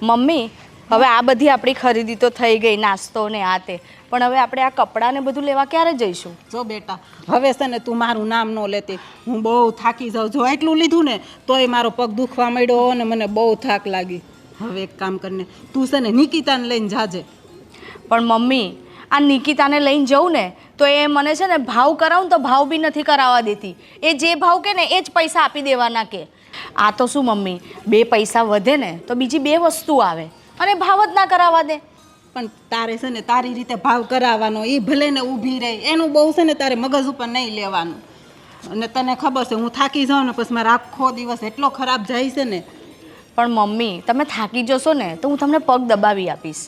Mummy હવે આ બધી આપણી ખરીદી તો થઈ ગઈ, નાસ્તો ને આ તે, પણ હવે આપણે આ કપડાં ને બધું લેવા ક્યારે જઈશું? જો બેટા હવે છે ને તું મારું નામ ન લેતી, હું બહુ થાકી જાઉં. જો એટલું લીધું ને તોય મારો પગ દુખવા માંડ્યો અને મને બહુ થાક લાગી. હવે એક કામ કરીને તું છે ને નિકિતાને લઈને જાજે. પણ મમ્મી આ નિકિતાને લઈને જવું ને તો એ મને છે ને ભાવ કરાવું તો ભાવ બી નથી કરાવવા દેતી. એ જે ભાવ કે ને એ જ પૈસા આપી દેવાના કે. આ તો શું મમ્મી, બે પૈસા વધે ને તો બીજી બે વસ્તુ આવે અને ભાવ જ ના કરાવવા દે. પણ તારે છે ને તારી રીતે ભાવ કરાવવાનો, એ ભલે ને ઊભી રહે, એનું બહુ છે ને તારે મગજ ઉપર નહીં લેવાનું. અને તને ખબર છે હું થાકી જાઉં ને પછી મારો આખો દિવસ એટલો ખરાબ જાય છે ને. પણ મમ્મી તમે થાકી જશો ને તો હું તમને પગ દબાવી આપીશ,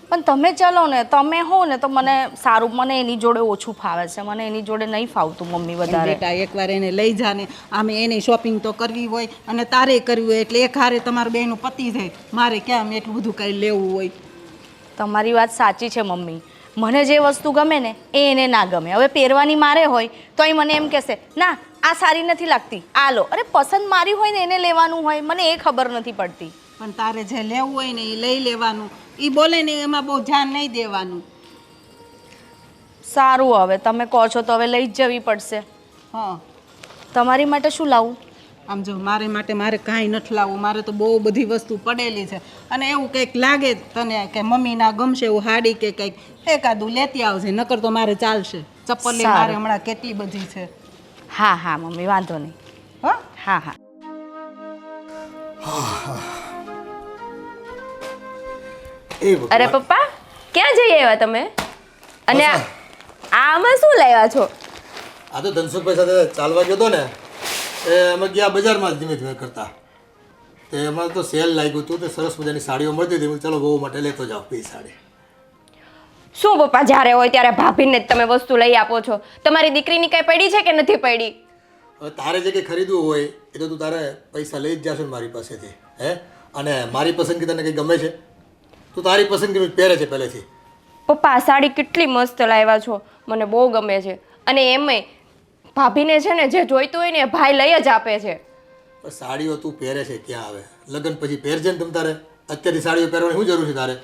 પણ તમે ચલો ને, તમે હો ને તો મને સારું, મને એની જોડે ઓછું ફાવે છે, મને એની જોડે નહીં ફાવતું મમ્મી વધારે. બેટા એકવાર એને લઈ જા ને, આમે એને શોપિંગ તો કરવી હોય અને તારે કરવી હોય, એટલે એક હારે તમારું બેનું પતી જાય. મારે ક્યાં એટલું બધું કંઈ લેવું હોય. તમારી વાત સાચી છે મમ્મી, મને જે વસ્તુ ગમે ને એ એને ના ગમે. હવે પહેરવાની મારે હોય તો એ મને એમ કહેશે ના આ સારી નથી લાગતી, આ લો. અરે પસંદ મારી હોય ને એને લેવાનું હોય, મને એ ખબર નથી પડતી. પણ તારે જે લેવું હોય ને એ લઈ લેવાનું, એ બોલે ને એમાં બહુ ધ્યાન નહીં દેવાનું. સારું હવે તમે કહો છો તો હવે લઈ જ જવી પડશે. હા તમારી માટે શું લાવું? આમ જો મારે માટે મારે કાંઈ નથી લાવવું, મારે તો બહુ બધી વસ્તુ પડેલી છે. અને એવું કંઈક લાગે તને કે મમ્મીના ગમશે એવું હાડી કે કંઈક એકાદું લેતી આવશે, નકર તો મારે ચાલશે. ચપ્પલ મારે હમણાં કેટલી બધી છે. હા હા મમ્મી વાંધો નહીં. હા હા હા. અરે પપ્પા ક્યાં જઈ આવ્યા તમે? અને આમાં શું લાવ્યા છો? આ તો ધનસુખભાઈ સાથે ચાલવા ગયો હતો ને, એ અમે ગયા બજારમાં ધીમે ધીમે કરતા, તે એમાં તો સેલ લાગ્યું હતું, તે સરસ મજાની સાડીઓ મળતી હતી. ચલો બહુ માટે લેતો જાઓ પી સાડી. શું પપ્પા જ્યારે હોય ત્યારે ભાભીને જ તમે વસ્તુ લઈ આપો છો? તમારી દીકરીની કઈ પડી છે કે નથી પડી? હવે તારે જે કંઈ ખરીદવું હોય એ તો તું તારે પૈસા લઈ જ જશો ને મારી પાસેથી. હે, અને મારી પસંદગી તને કંઈ ગમે છે? તું તારી પસંદગીનું જ પહેરે છે પહેલેથી. પપ્પા આ સાડી કેટલી મસ્ત લાવ્યા છો, મને બહુ ગમે છે. અને એમાંય ભાભીને છે ને જે જોઈતું હોય ને એ ભાઈ લઈ જ આપે છે. સાડીઓ તું પહેરે છે ક્યાં આવે? લગ્ન પછી પહેરજે ને તમ તારે. અત્યારથી સાડીઓ પહેરવાની શું જરૂર છે તારે?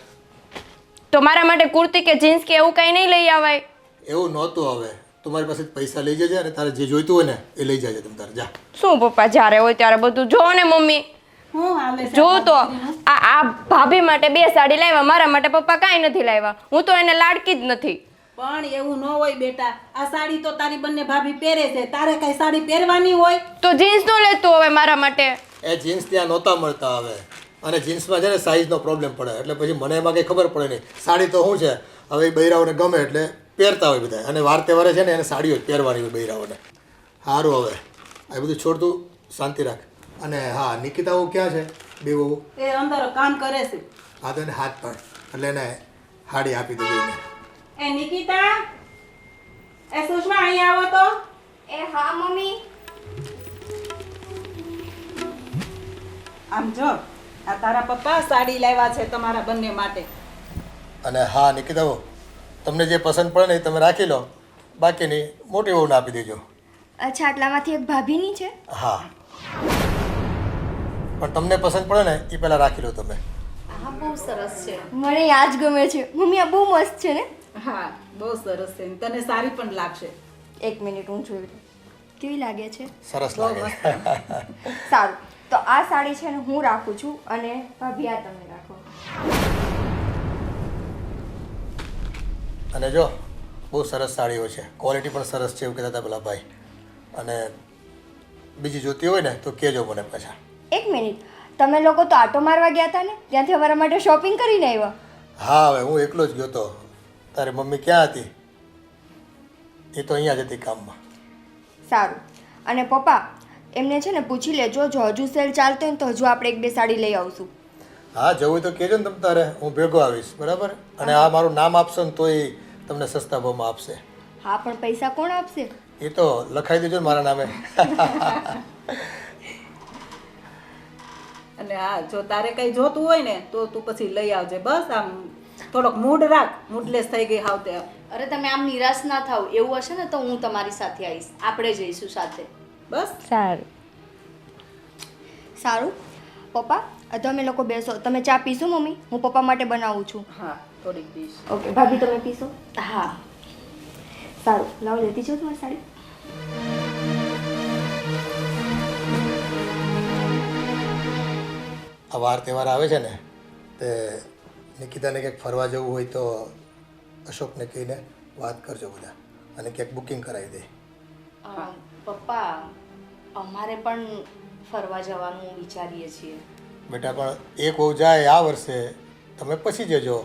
તો મારા માટે કુર્તી કે જીન્સ કે એવું કંઈ નહીં લઈ આવાય? એવું નહોતું. હવે તું મારી પાસે પૈસા લઈ જજે અને તારે જે જોઈતું હોય ને એ લઈ જજે તમ તારે. જા. શું પપ્પા જ્યારે હોય ત્યારે બધું જોવો ને મમ્મી. હું હાલે છે જો તો આ ભાભી માટે બે સાડી લાવ્યા, મારા માટે પપ્પા કાંઈ નથી લાવ્યા. હું તો એને લાડકી જ નથી. પણ એવું ન હોય બેટા, આ સાડી તો તારી બંને ભાભી પહેરે છે, તારે કઈ સાડી પહેરવાની હોય તો જીન્સ નો લેતો હવે મારા માટે. એ જીન્સ ત્યાં નહોતા મળતા હવે, અને જીન્સમાં છે ને સાઇઝનો પ્રોબ્લેમ પડે, એટલે પછી મને એમાં કંઈ ખબર પડે નહીં. સાડી તો શું છે, હવે એ બૈરાઓને ગમે એટલે પહેરતા હોય બધા, અને વાર તહેવારે છે ને એને સાડીઓ જ પહેરવાની હોય બૈરાઓને. સારું હવે આ બધું છોડતું શાંતિ રાખ. અને હા નિકિતા હું ક્યાં છે? બે બહુ એ અંદર કામ કરે છે. હા તો એને હાથ પાડ એટલે એને હાડી આપી દીધી. એ નિકિતા, એ સુષ્મા અહીંયા આવો તો. એ હા મમ્મી. આમ જો આ તારા પપ્પા સાડી લાવ્યા છે તમારા બંને માટે. અને હા નિકિતા બહુ તમને જે પસંદ પડે ને એ તમે રાખી લો, બાકીની મોટી બહુને આપી દેજો. અચ્છા આટલામાંથી એક ભાભીની છે? હા પણ તમને પસંદ પડે ને એ પહેલાં રાખી લો તમે. હા બહુ સરસ છે. મને આ જ ગમે છે મમ્મી, આ બહુ મસ્ત છે ને? હા બહુ સરસ છે, તને સારી પણ લાગશે. એક મિનિટ હું જોઈ લઉં. કેવી લાગે છે? સરસ લાગે. સારું, તો આ સાડી છે ને હું રાખું છું અને ભાભી આ તમે રાખો. અને જો બહુ સરસ સાડીઓ છે, ક્વોલિટી પણ સરસ છે એવું કહેતા હતા પેલા ભાઈ. અને બીજી જોતી હોય ને તો કહેજો મને પાછા. એક મિનિટ, તમે લોકો તો આટો મારવા ગયા હતા ને, ત્યાંથી અમારા માટે શોપિંગ કરીને આવ્યા? હા હવે હું એકલો જ ગયો હતો. તારી મમ્મી ક્યાં હતી? એ તો અહીંયા જ હતી કામમાં. સારું. અને પપ્પા એમને છે ને પૂછી લેજો, જો હજુ સેલ ચાલતો હોય ને તો હજુ આપણે એક બે સાડી લઈ આવશું. હા જવું હોય તો કહેજો ને તમ તારે, હું ભેગો આવીશ. બરાબર? અને આ મારું નામ આપશો ને તો એ તમને સસ્તા ભાવમાં આપશે. હા પણ પૈસા કોણ આપશે? એ તો લખાઈ દેજો ને મારા નામે. અને હા જો તારે કઈ જોતું હોય ને તો તું પછી લઈ આવજે. બસ આમ થોડોક મૂડ રાખ, મૂડલેસ થઈ ગઈ હાવ તે. અરે તમે આમ નિરાશ ના થાવ, એવું હશે ને તો હું તમારી સાથે આવીશ, આપણે જઈશું સાથે. બસ સારું. સારું પપ્પા, તમે લોકો બેસો. તમે ચા પીશો મમ્મી? હું પપ્પા માટે બનાવું છું. હા થોડીક ડીશ. ઓકે ભાભી તમે પીશો? હા સારું, લાવો લેતી જાઓ તમારી સાડી. આ વાર તહેવાર આવે છે ને તે નિકિતાને ક્યાંક ફરવા જવું હોય તો અશોકને કહીને વાત કરજો બધા અને ક્યાંક બુકિંગ કરાવી દે. પપ્પા અમારે પણ ફરવા જવાનું વિચારીએ છીએ. બેટા પણ એક વહુ જાય આ વર્ષે, તમે પછી જજો.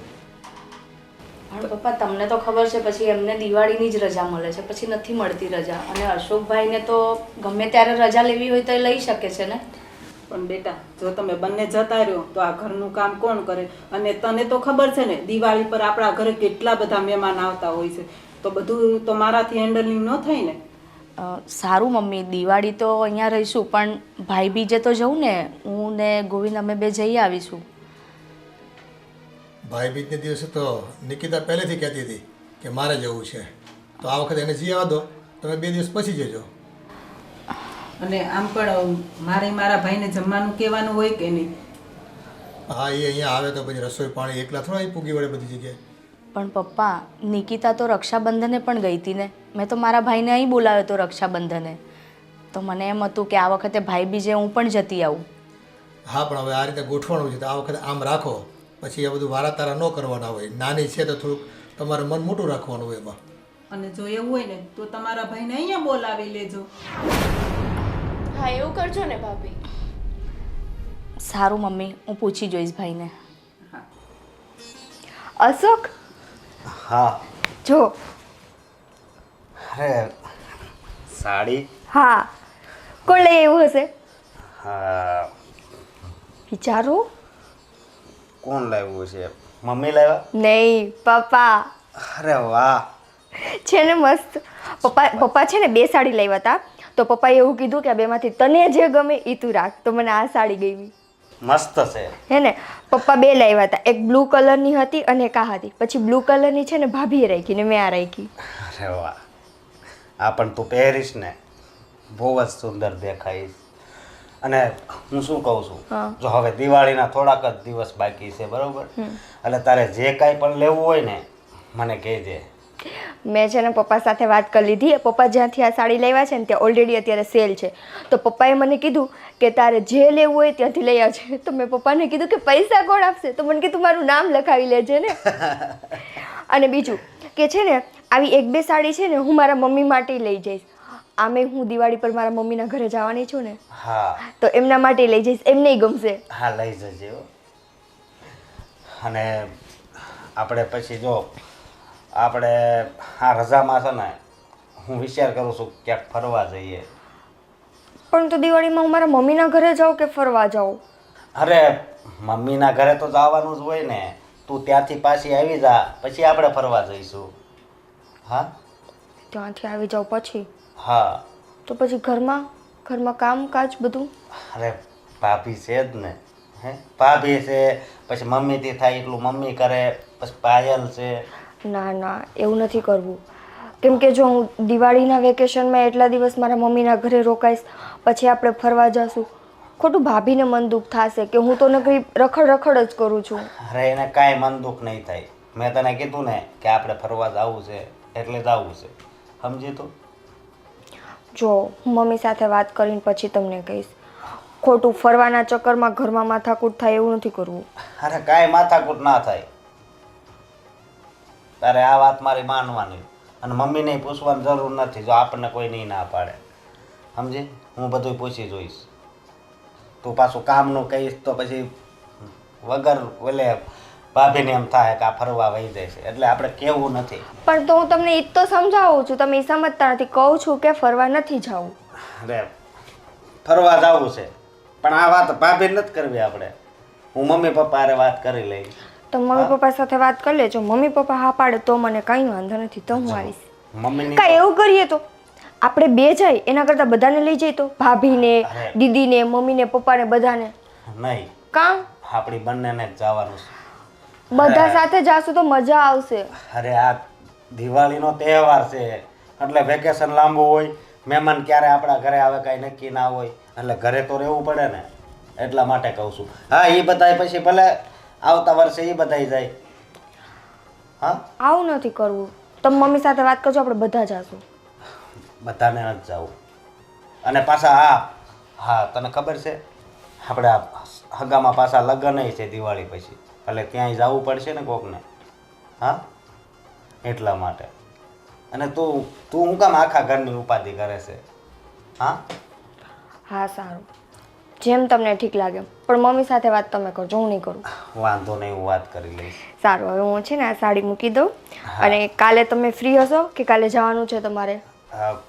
પણ પપ્પા તમને તો ખબર છે પછી એમને દિવાળીની જ રજા મળે છે, પછી નથી મળતી રજા. અને અશોકભાઈને તો ગમે ત્યારે રજા લેવી હોય તો એ લઈ શકે છે ને. પણ બેટા જો તમે બંને જતા રહ્યો તો આ ઘરનું કામ કોણ કરે? અને તને તો ખબર છે ને દિવાળી પર આપણા ઘરે કેટલા બધા મહેમાન આવતા હોય છે, તો બધું તો મારાથી હેન્ડલિંગ ન થાય ને. સારું મમ્મી, દિવાળી તો અહીંયા રહીશું પણ ભાઈ બીજે તો જવું ને. હું ને ગોવિંદ અમે બે જઈ આવીશું. ભાઈ બીજને દિવસે તો નિકિતા પહેલેથી કહેતી હતી કે મારે જવું છે, તો આ વખતે એને જઈ આવવા દો, તમે 2 દિવસ પછી જજો. અને આમ પણ મારે મારા ભાઈને જમવાનું કહેવાનું હોય કે નહીં? હા એ અહીંયા આવે તો પછી રસોઈ પાણી એકલા થોડા અહીં પૂગી વળે બધી જગ્યાએ. પણ પપ્પા નિકિતા તો રક્ષાબંધને પણ ગઈ હતી ને. મેં તો મારા ભાઈને અહીં બોલાવ્યો હતો રક્ષાબંધને. તો મને એમ હતું કે આ વખતે ભાઈ બીજે હું પણ જતી આવું. હા પણ હવે આ રીતે ગોઠવણું છે તો આ વખતે આમ રાખો, પછી એ બધું વારા તારા ન કરવાના હોય. નાની છે તો થોડુંક તમારે મન મોટું રાખવાનું હોય એમાં. અને જો એવું હોય ને તો તમારા ભાઈને અહીંયા બોલાવી લેજો. હા એવું કરજો ને ભાભી. સારું મમ્મી, હું પૂછી જોઈશ ભાઈને. અશોક હા. જો. અરે સાડી. હા, કોણ લઈ એવું હશે? હા. વિચારો. કોણ લાવ્યું છે? મમ્મી લાવ્યા? નહીં, પપ્પા. અરે વાહ. છે ને મસ્ત. પપ્પા છે ને 2 સાડી લાવ્યા હતા. તો પપ્પાએ એવું કીધું કે આ બેમાંથી તને જે ગમે એ તું રાખ. તો મને આ સાડી ગમી. મસ્ત છે. હે ને? પપ્પા 2 લાવ્યા હતા. એક બ્લુ કલરની હતી અને એક આ હતી. પછી બ્લુ કલરની છે ને ભાભીએ રાખી ને મેં આ રાખી. અરે વાહ. આ પણ તું પહેરીશ ને બહુ જ સુંદર દેખાઈશ. અને હું શું કહું છું, જો હવે દિવાળીના થોડાક જ દિવસ બાકી છે બરોબર, એટલે તારે જે કાંઈ પણ લેવું હોય ને મને કહેજે. મેં છે ને પપ્પા સાથે વાત કરી લીધી. પપ્પા જ્યાંથી આ સાડી લાવ્યા છે ને ત્યાં ઓલરેડી અત્યારે સેલ છે. તો પપ્પાએ મને કીધું કે તારે જે લેવું હોય ત્યાંથી લઈ આવજે. તો મેં પપ્પાને કીધું કે પૈસા કોણ આપશે? તો મને કીધું મારું નામ લખાવી લેજે ને. અને બીજું કે છે ને આવી 1-2 સાડી છે ને હું મારા મમ્મી માટે લઈ જઈશ. આમે હું દિવાળી પર મારા મમ્મીના ઘરે જવાની છું ને, હા તો એમના માટે લઈ જઈશ. એમને ગમશે. હા લઈ જજે હો. અને આપણે પછી જો આપણે આ રજામાં છે ને હું વિચાર કરું છું ક્યાંક ફરવા જઈએ. પણ તો દિવાળીમાં હું મારા મમ્મીના ઘરે જાઉં કે ફરવા જાઉં? અરે મમ્મીના ઘરે તો જવાનું જ હોય ને. તું ત્યાંથી પાછી આવી જા, પછી આપણે ફરવા જઈશું. હા ત્યાંથી આવી જાઉં પછી? હા. તો પછી ઘરમાં કામકાજ બધું? અરે ભાભી છે જ ને. હે ભાભી છે, પછી મમ્મીથી થાય એટલું મમ્મી કરે, પછી પાયલ છે. ના એવું નથી કરવું. કેમ કે જો હું દિવાળીના વેકેશનમાં એટલા દિવસ મારા મમ્મીના ઘરે રોકાઈશ, પછી આપણે ફરવા જશું, ખોટું ભાભીને મન દુઃખ થશે કે હું તો નકરી રખડ જ કરું છું. અરે એને કાંઈ મન દુઃખ નહીં થાય. મેં તને કીધું ને કે આપણે ફરવા જવું છે એટલે જવું છે, સમજી તું? જો હું મમ્મી સાથે વાત કરીને પછી તમને કહીશ. ખોટું ફરવાના ચક્કરમાં ઘરમાં માથાકૂટ થાય એવું નથી કરવું. અરે કાંઈ માથાકૂટ ના થાય. તારે આ વાત મારી માનવાની અને મમ્મીને પૂછવાની જરૂર નથી. જો આપણને કોઈ નહીં ના પાડે, સમજી? હું બધું પૂછી જોઈશ. તું પાછું કામનું કહીશ તો પછી વગર ઓલે ભાભીને એમ થાય કે આ ફરવા વહી જાય છે, એટલે આપણે કહેવું નથી. પણ તો હું તમને એ જ તો સમજાવું છું, તમે એ સમજતા નથી. કહું છું કે ફરવા નથી જવું. અરે ફરવા જવું છે પણ આ વાત ભાભી નથી કરવી આપણે. હું મમ્મી પપ્પા હારે વાત કરી લઈશ. તો મમ્મી પપ્પા સાથે વાત કરી લેજો. મમ્મી પપ્પા હા પાડે તો મને કંઈ વાંધો નથી, તો હું આવીશ. મમ્મીની કાંઈ એવું કરીએ તો આપણે 2 જાય એના કરતાં બધાને લઈ જઈએ તો, ભાભીને, દીદીને, મમ્મીને, પપ્પાને બધાને. નહીં, કામ આપણી બંનેને જ જવાનું છે. બધા સાથે જાશું તો મજા આવશે. અરે આ દિવાળીનો તહેવાર છે એટલે વેકેશન લાંબુ હોય, મહેમાન ક્યારે આપણા ઘરે આવે કાંઈ નક્કી ના હોય, એટલે ઘરે તો રહેવું પડે ને. એટલા માટે કહું છું. હા એ બધાય પછી ભલે આવતા વર્ષે એ બધાય જાય. હા આવું નથી કરવું. તમે મમ્મી સાથે વાત કરજો, આપણે બધા જાશું. બધાને નથી જવું. અને પાછા હા હા તને ખબર છે આપણે આ હગામાં પાછા લગ્ન છે દિવાળી પછી, એટલે ત્યાંય જવું પડશે ને કોકને. હા એટલા માટે. અને તું તું હું કામ આખા ઘરની ઉપાધિ કરે છે? હા હા સારું, જેમ તમને ઠીક લાગે. પણ મમ્મી સાથે વાત તમે કરજો, હું નહીં કરું. વાંધો નહીં, હું વાત કરી લઈશ. સારું, હવે હું છે ને આ સાડી મૂકી દઉં. અને કાલે તમે ફ્રી હશો કે કાલે જવાનું છે તમારે?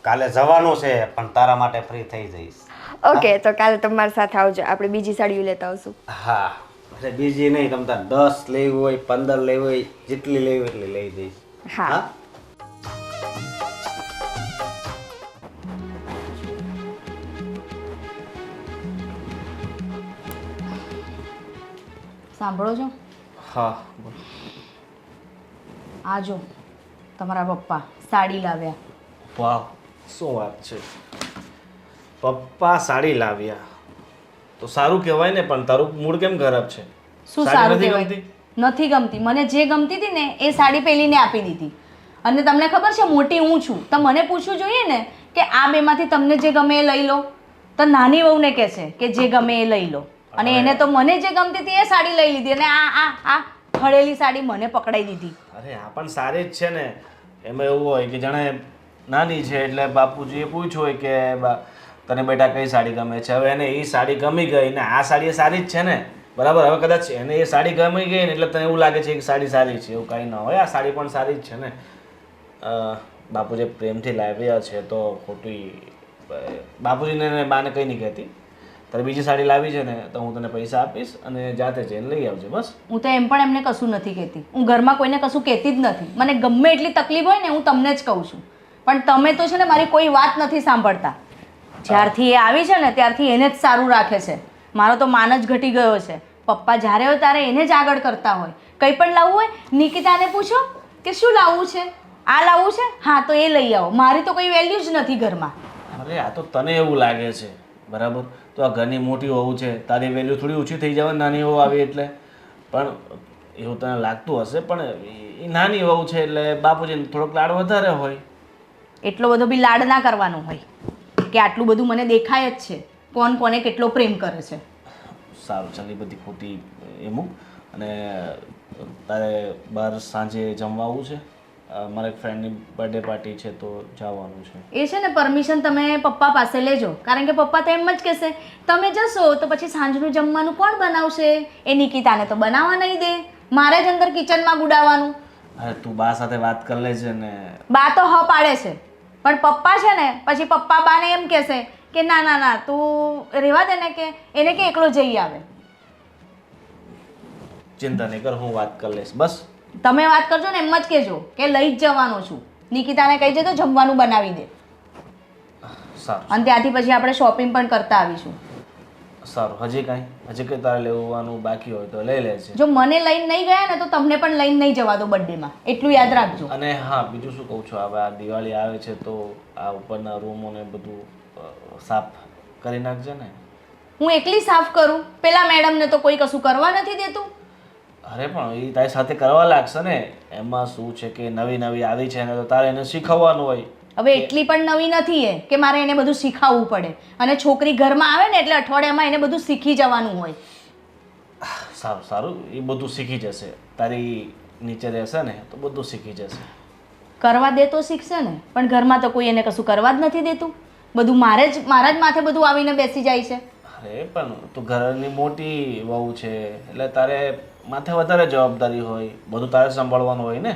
કાલે જવાનું છે પણ તારા માટે ફ્રી થઈ જઈશ. ઓકે, તો કાલે તમારી સાથે આવજો, આપણે બીજી સાડીઓ લેતા આવશું. હા એટલે બીજી નહીં, તમ તાર 10 લેવી હોય 15 લેવી હોય, જેટલી લેવી એટલી લઈ દઈશ. હા. સાંભળો છો? હા આ જો તમારા પપ્પા સાડી લાવ્યા. વાહ, શું વાત છે! પપ્પા સાડી લાવ્યા તો સારું કહેવાય ને, પણ તારું મૂડ કેમ ખરાબ છે? શું સાડી સારું નથી કહેવાય? ગમતી? નથી ગમતી. મને જે ગમતી હતી ને એ સાડી પેલીને આપી દીધી. અને તમને ખબર છે મોટી હું છું, તો મને પૂછવું જોઈએ ને કે આ બેમાંથી તમને જે ગમે એ લઈ લો. તો નાની વહુને કહે છે કે જે ગમે એ લઈ લો, અને એને તો મને જે ગમતી હતી એ સાડી લઈ લીધી, અને આ હળેલી સાડી મને પકડાઈ દીધી. અરે આ પણ સારી જ છે ને. એમાં એવું હોય કે જાણે નાની છે એટલે બાપુજીએ પૂછ્યું હોય કે તને બેટા કઈ સાડી ગમે છે. હવે એને એ સાડી ગમી ગઈ ને આ સાડી એ સારી જ છે ને, બરાબર. હવે કદાચ એને એ સાડી ગમી ગઈ ને એટલે તને એવું લાગે છે કે સાડી સારી છે, એવું કાંઈ ન હોય. આ સાડી પણ સારી જ છે ને. બાપુજી પ્રેમથી લાવ્યા છે તો ખોટી બાપુજીને બાને કંઈ નહીં કહેતી. તારે બીજી સાડી લાવી છે ને તો હું તને પૈસા આપીશ અને જાતે જઈને લઈ આવજે, બસ. હું તો એમ પણ એમને કશું નથી કહેતી. હું ઘરમાં કોઈને કશું કહેતી જ નથી. મને ગમે એટલી તકલીફ હોય ને હું તમને જ કહું છું. પણ તમે તો છે ને મારી કોઈ વાત નથી સાંભળતા. જ્યારથી એ આવી છે ને ત્યારથી એને જ સારું રાખે છે. મારો તો માન જ ઘટી ગયો છે. પપ્પા જ્યારે હોય ત્યારે એને જ આગળ કરતા હોય. કંઈ પણ લાવવું હોય નિકિતાને પૂછો કે શું લાવવું છે, આ લાવવું છે, હા તો એ લઈ આવો. મારી તો કોઈ વેલ્યુ જ નથી ઘરમાં. અરે આ તો તને એવું લાગે છે, બરાબર. તો આ ઘરની મોટી વહુ છે, તારી વેલ્યુ થોડી ઓછી થઈ જવાની નાની વહુ આવી એટલે. પણ એવું તને લાગતું હશે, પણ એ નાની વહુ છે એટલે બાપુજીને થોડોક લાડ વધારે હોય. એટલો બધો બી લાડ ના કરવાનો હોય કે આટલું બધું મને દેખાય જ છે કોણ કોને કેટલો પ્રેમ કરે છે. સારું, ચાલ એ બધી ખોટી એમું. અને તારે બહાર સાંજે જમવા આવવું છે? મારા એક ફ્રેન્ડની બર્થડે પાર્ટી છે તો જવાનું છે. એ છે ને પરમિશન તમે પપ્પા પાસે લેજો, કારણ કે પપ્પા તો એમ જ કહેશે તમે જશો તો પછી સાંજનું જમવાનું કોણ બનાવશે? એ નિકિતાને તો બનાવવા નહીં દે, મારે જ અંદર કિચનમાં ગુડાવવાનું. અરે તું બા સાથે વાત કરી લેજે ને. બા તો હ પાડે છે, પણ પપ્પા છે ને પછી પપ્પા બાને એમ કહેશે કે ના ના ના તું રહેવા દે ને, કે એને કે એકલો જઈ આવે. ચિંતા નહીં કર, હું વાત કરી લઈશ, બસ. તમે વાત કરજો ને એમ જ કહેજો કે લઈ જ જવાનો છું. નિકિતાને કહી જજો જમવાનું બનાવી દે. સારું. અને ત્યાંથી પછી આપણે શોપિંગ પણ કરતા આવીશું. સારું. હજી કંઈ તારે લેવાનું બાકી હોય તો લઈ લેજે. જો મને લઈને નહીં ગયા ને તો તમને પણ લઈને નહીં જવા દો બર્થડેમાં, એટલું યાદ રાખજો. અને હા, બીજું શું કહું છું, હવે આ દિવાળી આવે છે તો આ ઉપરના રૂમોને બધું સાફ કરી નાખજે ને. હું એકલી સાફ કરું? પેલા મેડમને તો કોઈ કશું કરવા નથી દેતું. અરે પણ એ તારી સાથે કરવા લાગશે ને. એમાં શું છે કે નવી નવી આવી છે ને તો તારે એને શીખવવાનું હોય. હવે એટલી પણ નવી નથી એ કે મારે એને બધું શીખવવું પડે. અને છોકરી ઘરમાં આવે ને એટલે અઠવાડિયામાં એને બધું શીખી જવાનું હોય. સારું સારું, એ બધું શીખી જશે. તારી નીચે રહેશે ને તો બધું શીખી જશે. કરવા દે તો શીખશે ને, પણ ઘરમાં તો કોઈ એને કશું કરવા જ નથી દેતું. બધું મારા જ માથે બધું આવીને બેસી જાય છે. અરે પણ તું ઘરની મોટી વહુ છે એટલે તારે માથે વધારે જવાબદારી હોય, બધું તારે સંભાળવાનું હોય ને.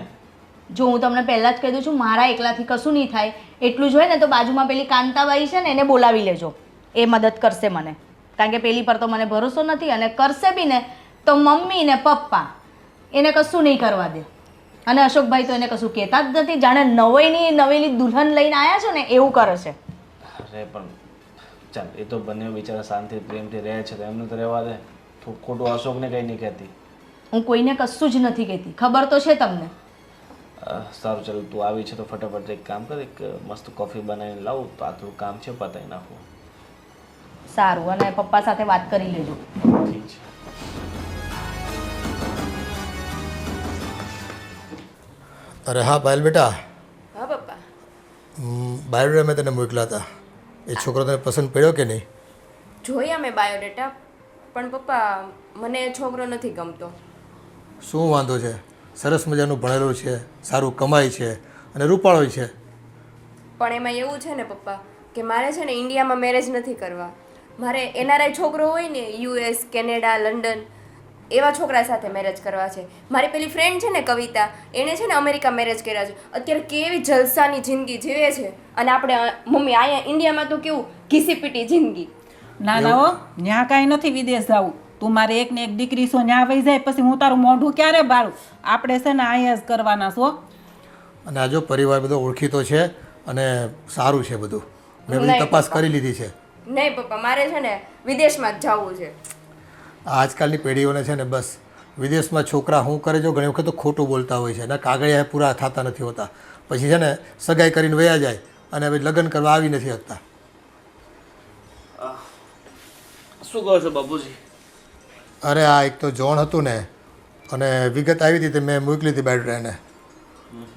જો હું તમને પહેલાં જ કહી દઉં છું, મારા એકલાથી કશું નહીં થાય. એટલું જ હોય ને તો બાજુમાં પેલી કાંતાબાઈ છે ને એને બોલાવી લેજો, એ મદદ કરશે મને. કારણ કે પેલી પર તો મને ભરોસો નથી, અને કરશે બી ને તો મમ્મી ને પપ્પા એને કશું નહીં કરવા દે. અને અશોકભાઈ તો એને કશું કહેતા જ નથી, જાણે નવેલી દુલ્હન લઈને આવ્યા છો ને એવું કરે છે. અરે પણ ચાલ, એ તો બંને બિચારા શાંતિ પ્રેમથી રહે છે તો એમને તો રહેવા દે. તું ખોટું અશોકને કંઈ નહીં કહેતી. હું કોઈને કશું જ નથી કહેતી, ખબર તો છે તમને. સારું, ચાલ તું આવી છે તો ફટાફટ એક કામ કર, એક મસ્ત કોફી બનાવીને લાવું તો આ થોડું કામ છે પતાવી નાખું. સારું, અને પપ્પા સાથે વાત કરી લેજો. ઠીક છે. અરે હા પાયલ બેટા, હા પપ્પા. બાયોડેટા મેં તને મોકલ્યા હતા. એ છોકરો તને પસંદ પડ્યો કે નહીં? જોયા મેં બાયોડેટા, પણ પપ્પા મને એ છોકરો નથી ગમતો. શું વાંધો છે? સરસ મજાનું ભણેલું છે, સારું કમાય છે અને રૂપાળો છે. પણ એમાં એવું છે ને પપ્પા કે મારે છે ને ઇન્ડિયામાં મેરેજ નથી કરવા. મારે એનઆરઆઈ છોકરો હોય ને યુએસ, કેનેડા, લંડન એવા છોકરા સાથે મેરેજ કરવા છે. મારી પેલી ફ્રેન્ડ છે ને કવિતા, એણે છે ને અમેરિકા મેરેજ કર્યા છે. અત્યારે કેવી જલસાની જિંદગી જીવે છે, અને આપણે મમ્મી અહીંયા ઇન્ડિયામાં તો કેવું ઘીસીપીટી જિંદગી. ના ના હો, ન્યા કાંઈ નથી વિદેશ જવું. તું મારી એક ને એક દીકરી છો, ન્યા વહી જાય પછી હું તારું મોઢું ક્યારે બાળું? આપણે છે ને અહીંયા જ કરવાના છો. અને આ જો પરિવાર બધો ઓળખીતો છે અને સારું છે બધું. મેં બધી તપાસ કરી લીધી છે. નહીં પપ્પા, મારે છે ને વિદેશમાં જ જવું છે. આજકાલની પેઢીઓને છે ને બસ વિદેશમાં છોકરા શું કરે જો ઘણી વખત તો ખોટું બોલતા હોય છે અને કાગળિયા પૂરા થતા નથી હોતા. પછી છે ને સગાઈ કરીને વયા જાય અને હવે લગ્ન કરવા આવી નથી શકતા. શું કહો છો બાપુજી? અરે આ એક તો જોણ હતું ને, અને વિગત આવી હતી તે મેં મોકલી હતી બાયોડેટા એને.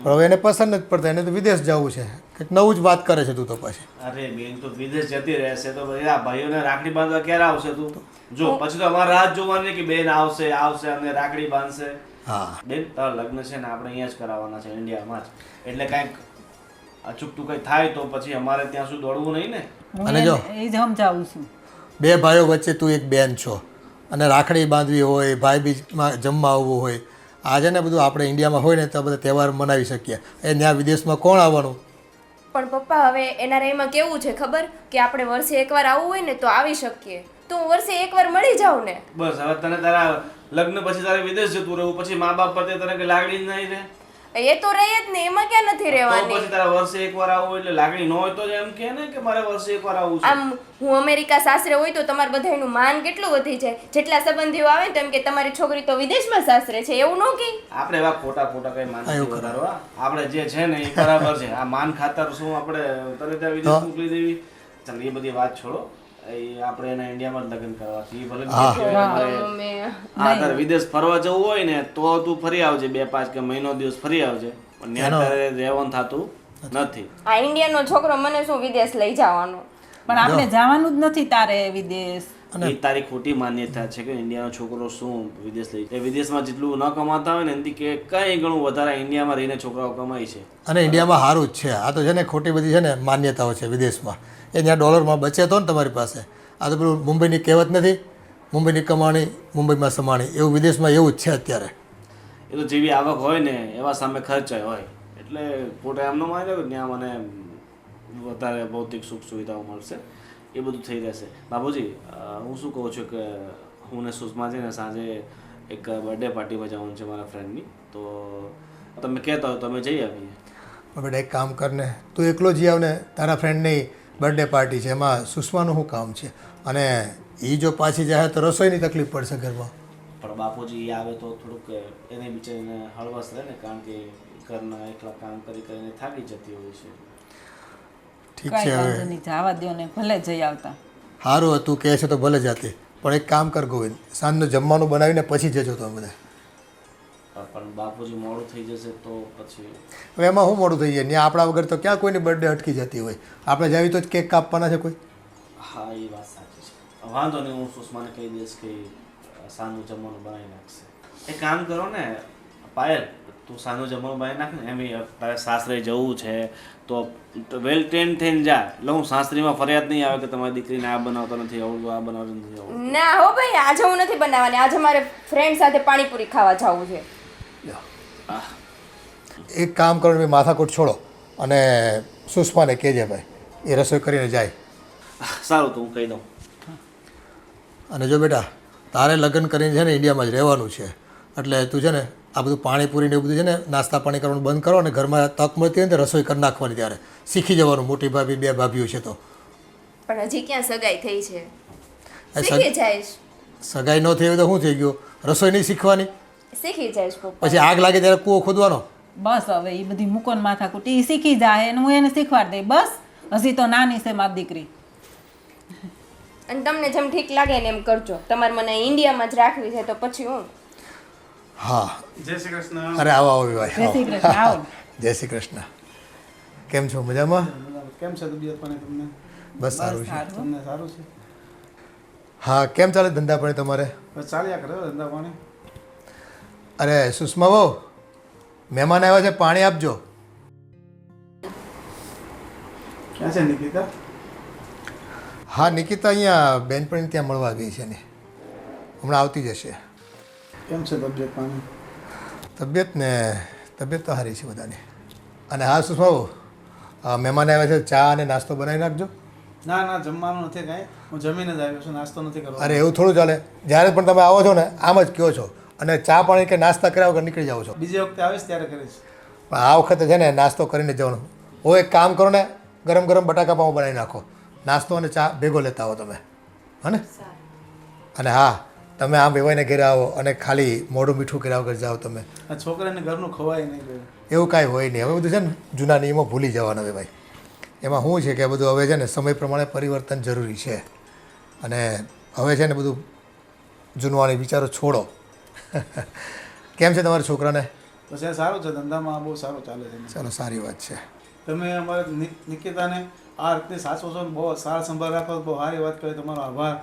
પણ હવે એને પસંદ નથી પડતા, એને તો વિદેશ જવું છે. કંઈક નવું જ વાત કરે છે તું તો પાછી. અરે બેન તો વિદેશ જતી રહેશે તો પછી આ ભાઈઓને રાખડી બાંધવા ક્યારે આવશે તું? જો પછી તો અમારે રાહ જોવાની કે બેન આવશે અને રાખડી બાંધશે. હા બેન તારા લગ્ન છે ને આપણે અહીંયા જ કરાવવાના છે, ઇન્ડિયામાં જ. એટલે કાંઈક અચૂકતું કંઈ થાય તો પછી અમારે ત્યાં શું દોડવું નહીં ને. હું અને જો એ જ સમજાવું છું. બે ભાઈઓ વચ્ચે તું એક બેન છો અને રાખડી બાંધવી હોય, ભાઈ બીજમાં જમવા આવવું હોય, આજે ને બધું આપણે ઇન્ડિયામાં હોય ને તો બધા તહેવાર મનાવી શકીએ. એ ત્યાં વિદેશમાં કોણ આવવાનું? પણ પપ્પા હવે એનઆરઆઈમાં કેવું છે ખબર, કે આપણે વર્ષે એકવાર આવવું હોય ને તો આવી શકીએ. તો હું વર્ષે એકવાર મળી જાઉં ને. બસ હવે તને તારા લગ્ન પછી તારે વિદેશ જતું રહેવું, પછી મા બાપ પ્રત્યે તને કઈ લાગણી જ નહીં રહે. એ તો રહે જ ને, એમાં ક્યાં નથી તો રહેવાની. પછી તારા વર્ષે એકવાર આવવું એટલે લાગણી ન હોય તો જ એમ કહે ને કે મારે વર્ષે એકવાર આવવું છે. આમ હું અમેરિકા સાસરે હોય તો તમારે બધાયનું માન કેટલું વધી જાય. જેટલા સંબંધીઓ આવે ને તો એમ કે તમારી છોકરી તો વિદેશમાં સાસરે છે, એવું ન કે. આપણે એવા ખોટા કઈ માન નથી વધારવા. આપણે જે છે ને એ બરાબર છે. આ માન ખાતર શું આપણે તરત ત્યાં વિદેશ મોકલી દેવી? ચાલ એ બધી વાત છોડો. એ આપણે એના ઇન્ડિયામાં જ લગ્ન કરવા છે. એ ભલે હા તારે વિદેશ ફરવા જવું હોય ને તો તું ફરી આવજે, 2-5 કે મહિનો દિવસ ફરી આવજે, પણ ત્યાં તારે રહેવાનું થતું નથી. આ ઇન્ડિયનનો છોકરો મને શું વિદેશ લઈ જવાનો? પણ આપણે જવાનું જ નથી તારે વિદેશ. એ તારી ખોટી માન્યતા છે કે ઇન્ડિયાનો છોકરો શું વિદેશ લઈ જાય. વિદેશમાં જેટલું ન કમાતા હોય ને એનાથી કે કંઈ ઘણું વધારે ઇન્ડિયામાં રહીને છોકરાઓ કમાય છે. અને ઇન્ડિયામાં સારું જ છે. આ તો છે ને ખોટી બધી છે ને માન્યતાઓ છે વિદેશમાં. એ ત્યાં ડોલરમાં બચે તો ને તમારી પાસે. આ તો પેલું મુંબઈની કહેવત નથી, મુંબઈની કમાણી મુંબઈમાં સમાણી, એવું વિદેશમાં એવું જ છે અત્યારે. એ તો જેવી આવક હોય ને એવા સામે ખર્ચાય હોય, એટલે ખોટા એમ ન માને કે ત્યાં મને વધારે ભૌતિક સુખ સુવિધાઓ મળશે. એ બધું થઈ રહેશે. બાબુજી હું શું કહું છું કે હું ને સુષમા છે ને સાંજે એક બર્થડે પાર્ટીમાં જવાનું છે મારા ફ્રેન્ડની, તો તમે કહેતા હો તો અમે જઈ આવીએ. બેટા એક કામ કર ને, તું એકલો જઈ આવ ને. તારા ફ્રેન્ડની બર્થડે પાર્ટી છે, એમાં સુષમાનું શું કામ છે? અને એ જો પાછી જાય તો રસોઈની તકલીફ પડશે ઘરમાં. પણ બાપુજી એ આવે તો થોડુંક એને બિચારીને હળવાશ રહે ને, કારણ કે ઘરના એકલા કામ કરીને થાકી જતી હોય છે. ઠીક કાંઈ છે વાંધો હવે નહીં, જવા દ્યો ને, ભલે જઈ આવતા. સારું હતું કહે છે તો ભલે જાતી, પણ એક કામ કર ગોવિંદ, સાંજનું જમવાનું બનાવીને પછી જજો તમે બધા. પણ બાપુજી મોડું થઈ જશે તો પછી હવે એમાં શું મોડું થઈ જાય? ત્યાં આપણા વગર તો ક્યાં કોઈની બર્થડે અટકી જતી હોય? આપણે જાવી તો જ કેક કાપવાના છે કોઈ? હા એ વાત સાચી છે. વાંધો નહીં, હું સુષમાને કહી દઈશ કે સાંજનું જમવાનું બનાવી નાખશે. એક કામ કરો ને પાયલ, તું સાંજનું જમવાનું બનાવી નાખ ને. એમ તારે સાસરે જવું છે તો વેલ ટ્રેન થઈને જા, એટલે હું સાસરીમાં ફરિયાદ નહીં આવે કે તમારી દીકરીને આ બનાવતા નથી આવડતું, આ બનાવતા નથી આવડતું. ના હો ભાઈ, આજે હું નથી બનાવવાની. આજે મારે ફ્રેન્ડ સાથે પાણીપુરી ખાવા જવું છે. એક કામ કરો, મેં માથાકૂટ છોડો અને સુષ્માને કહેજે ભાઈ એ રસોઈ કરીને જાય. સારું તો હું કહી દઉં. અને જો બેટા તારે લગ્ન કરીને છે ને ઇન્ડિયામાં જ રહેવાનું છે, એટલે તું છે ને આ બધું પાણીપુરી ને એવું બધું છે ને નાસ્તા પાણી કરવાનું બંધ કરો અને ઘરમાં તક મળતી હોય ને તો રસોઈ કરી નાખવાની. ત્યારે શીખી જવાનું. મોટી ભાભી 2 ભાભીઓ છે તો. પણ હજી ક્યાં સગાઈ થઈ છે? શીખી જઈશ. સગાઈ ન થઈ હોય તો શું થઈ ગયું? રસોઈ નહીં શીખવાની? શીખી જઈશ પપ્પા. પછી આગ લાગે ત્યારે કૂવો ખોદવાનો? બસ હવે એ બધી મૂકોને માથાકૂટ, એ શીખી જાય અને હું એને શીખવાડી દઈ. બસ હજી તો નાની છે મારી દીકરી. અને તમને જેમ ઠીક લાગે ને એમ કરજો. તમારે મને ઇન્ડિયામાં જ રાખવી છે તો પછી હું. હા જય શ્રી કૃષ્ણ. અરે આવો આવો ભાઈ જય શ્રી કૃષ્ણ, આવો. જય શ્રી કૃષ્ણ. કેમ છો મજામાં? કેમ છે તબિયત પાણી તમને? બસ સારું છે. તમને સારું છે? હા કેમ ચાલે ધંધા પાણી તમારે? બસ ચાલ્યા કરે હો ધંધા પાણી. અરે સુષ્મા બહુ મહેમાન આવ્યા છે, પાણી આપજો. ક્યાં છે નિકિતા? હા નિકિતા અહીંયા બેનપણી ત્યાં મળવા ગઈ છે ને, હમણાં આવતી જશે. કેમ છે તબિયત પાણી? તબિયત તો સારી છે બધાની. અને હા સુષ્મા બહુ મહેમાન આવ્યા છે, ચા અને નાસ્તો બનાવી નાખજો. ના ના જમવાનું નથી કાંઈ, હું જમીને જ આવ્યો છું, નાસ્તો નથી કરવાનો. અરે એવું થોડું ચાલે, જ્યારે પણ તમે આવો છો ને આમ જ કહો છો અને ચા પાણી કે નાસ્તા કર્યા વગર નીકળી જાઓ છો. બીજી વખતે આવીશ ત્યારે કરીશ. પણ આ વખતે છે ને નાસ્તો કરીને જવાનું. હું એક કામ કરો ને, ગરમ ગરમ બટાકા પાઉં બનાવી નાખો, નાસ્તો અને ચા ભેગો લેતા આવો તમે, હને? અને હા તમે આમ વેવાઈને ઘેરે આવો અને ખાલી મોઢું મીઠું કર્યા વગર જાઓ તમે. આ છોકરાને ઘરનું ખવાય નહીં ગયું. એવું કાંઈ હોય નહીં. હવે બધું છે ને જૂના નિયમો ભૂલી જવાના હવે ભાઈ. એમાં શું છે કે બધું હવે છે ને સમય પ્રમાણે પરિવર્તન જરૂરી છે અને હવે છે ને બધું જૂનવાણી વિચારો છોડો. કેમ છે તમારા છોકરાને? બસ એ સારું છે, ધંધામાં બહુ સારું ચાલે છે. ચાલો સારી વાત છે. તમે અમારે નિકિતાને આ રીતે સાચવો છો, બહુ સાર સંભાળ રાખો, બહુ સારી વાત કરી, તમારો આભાર.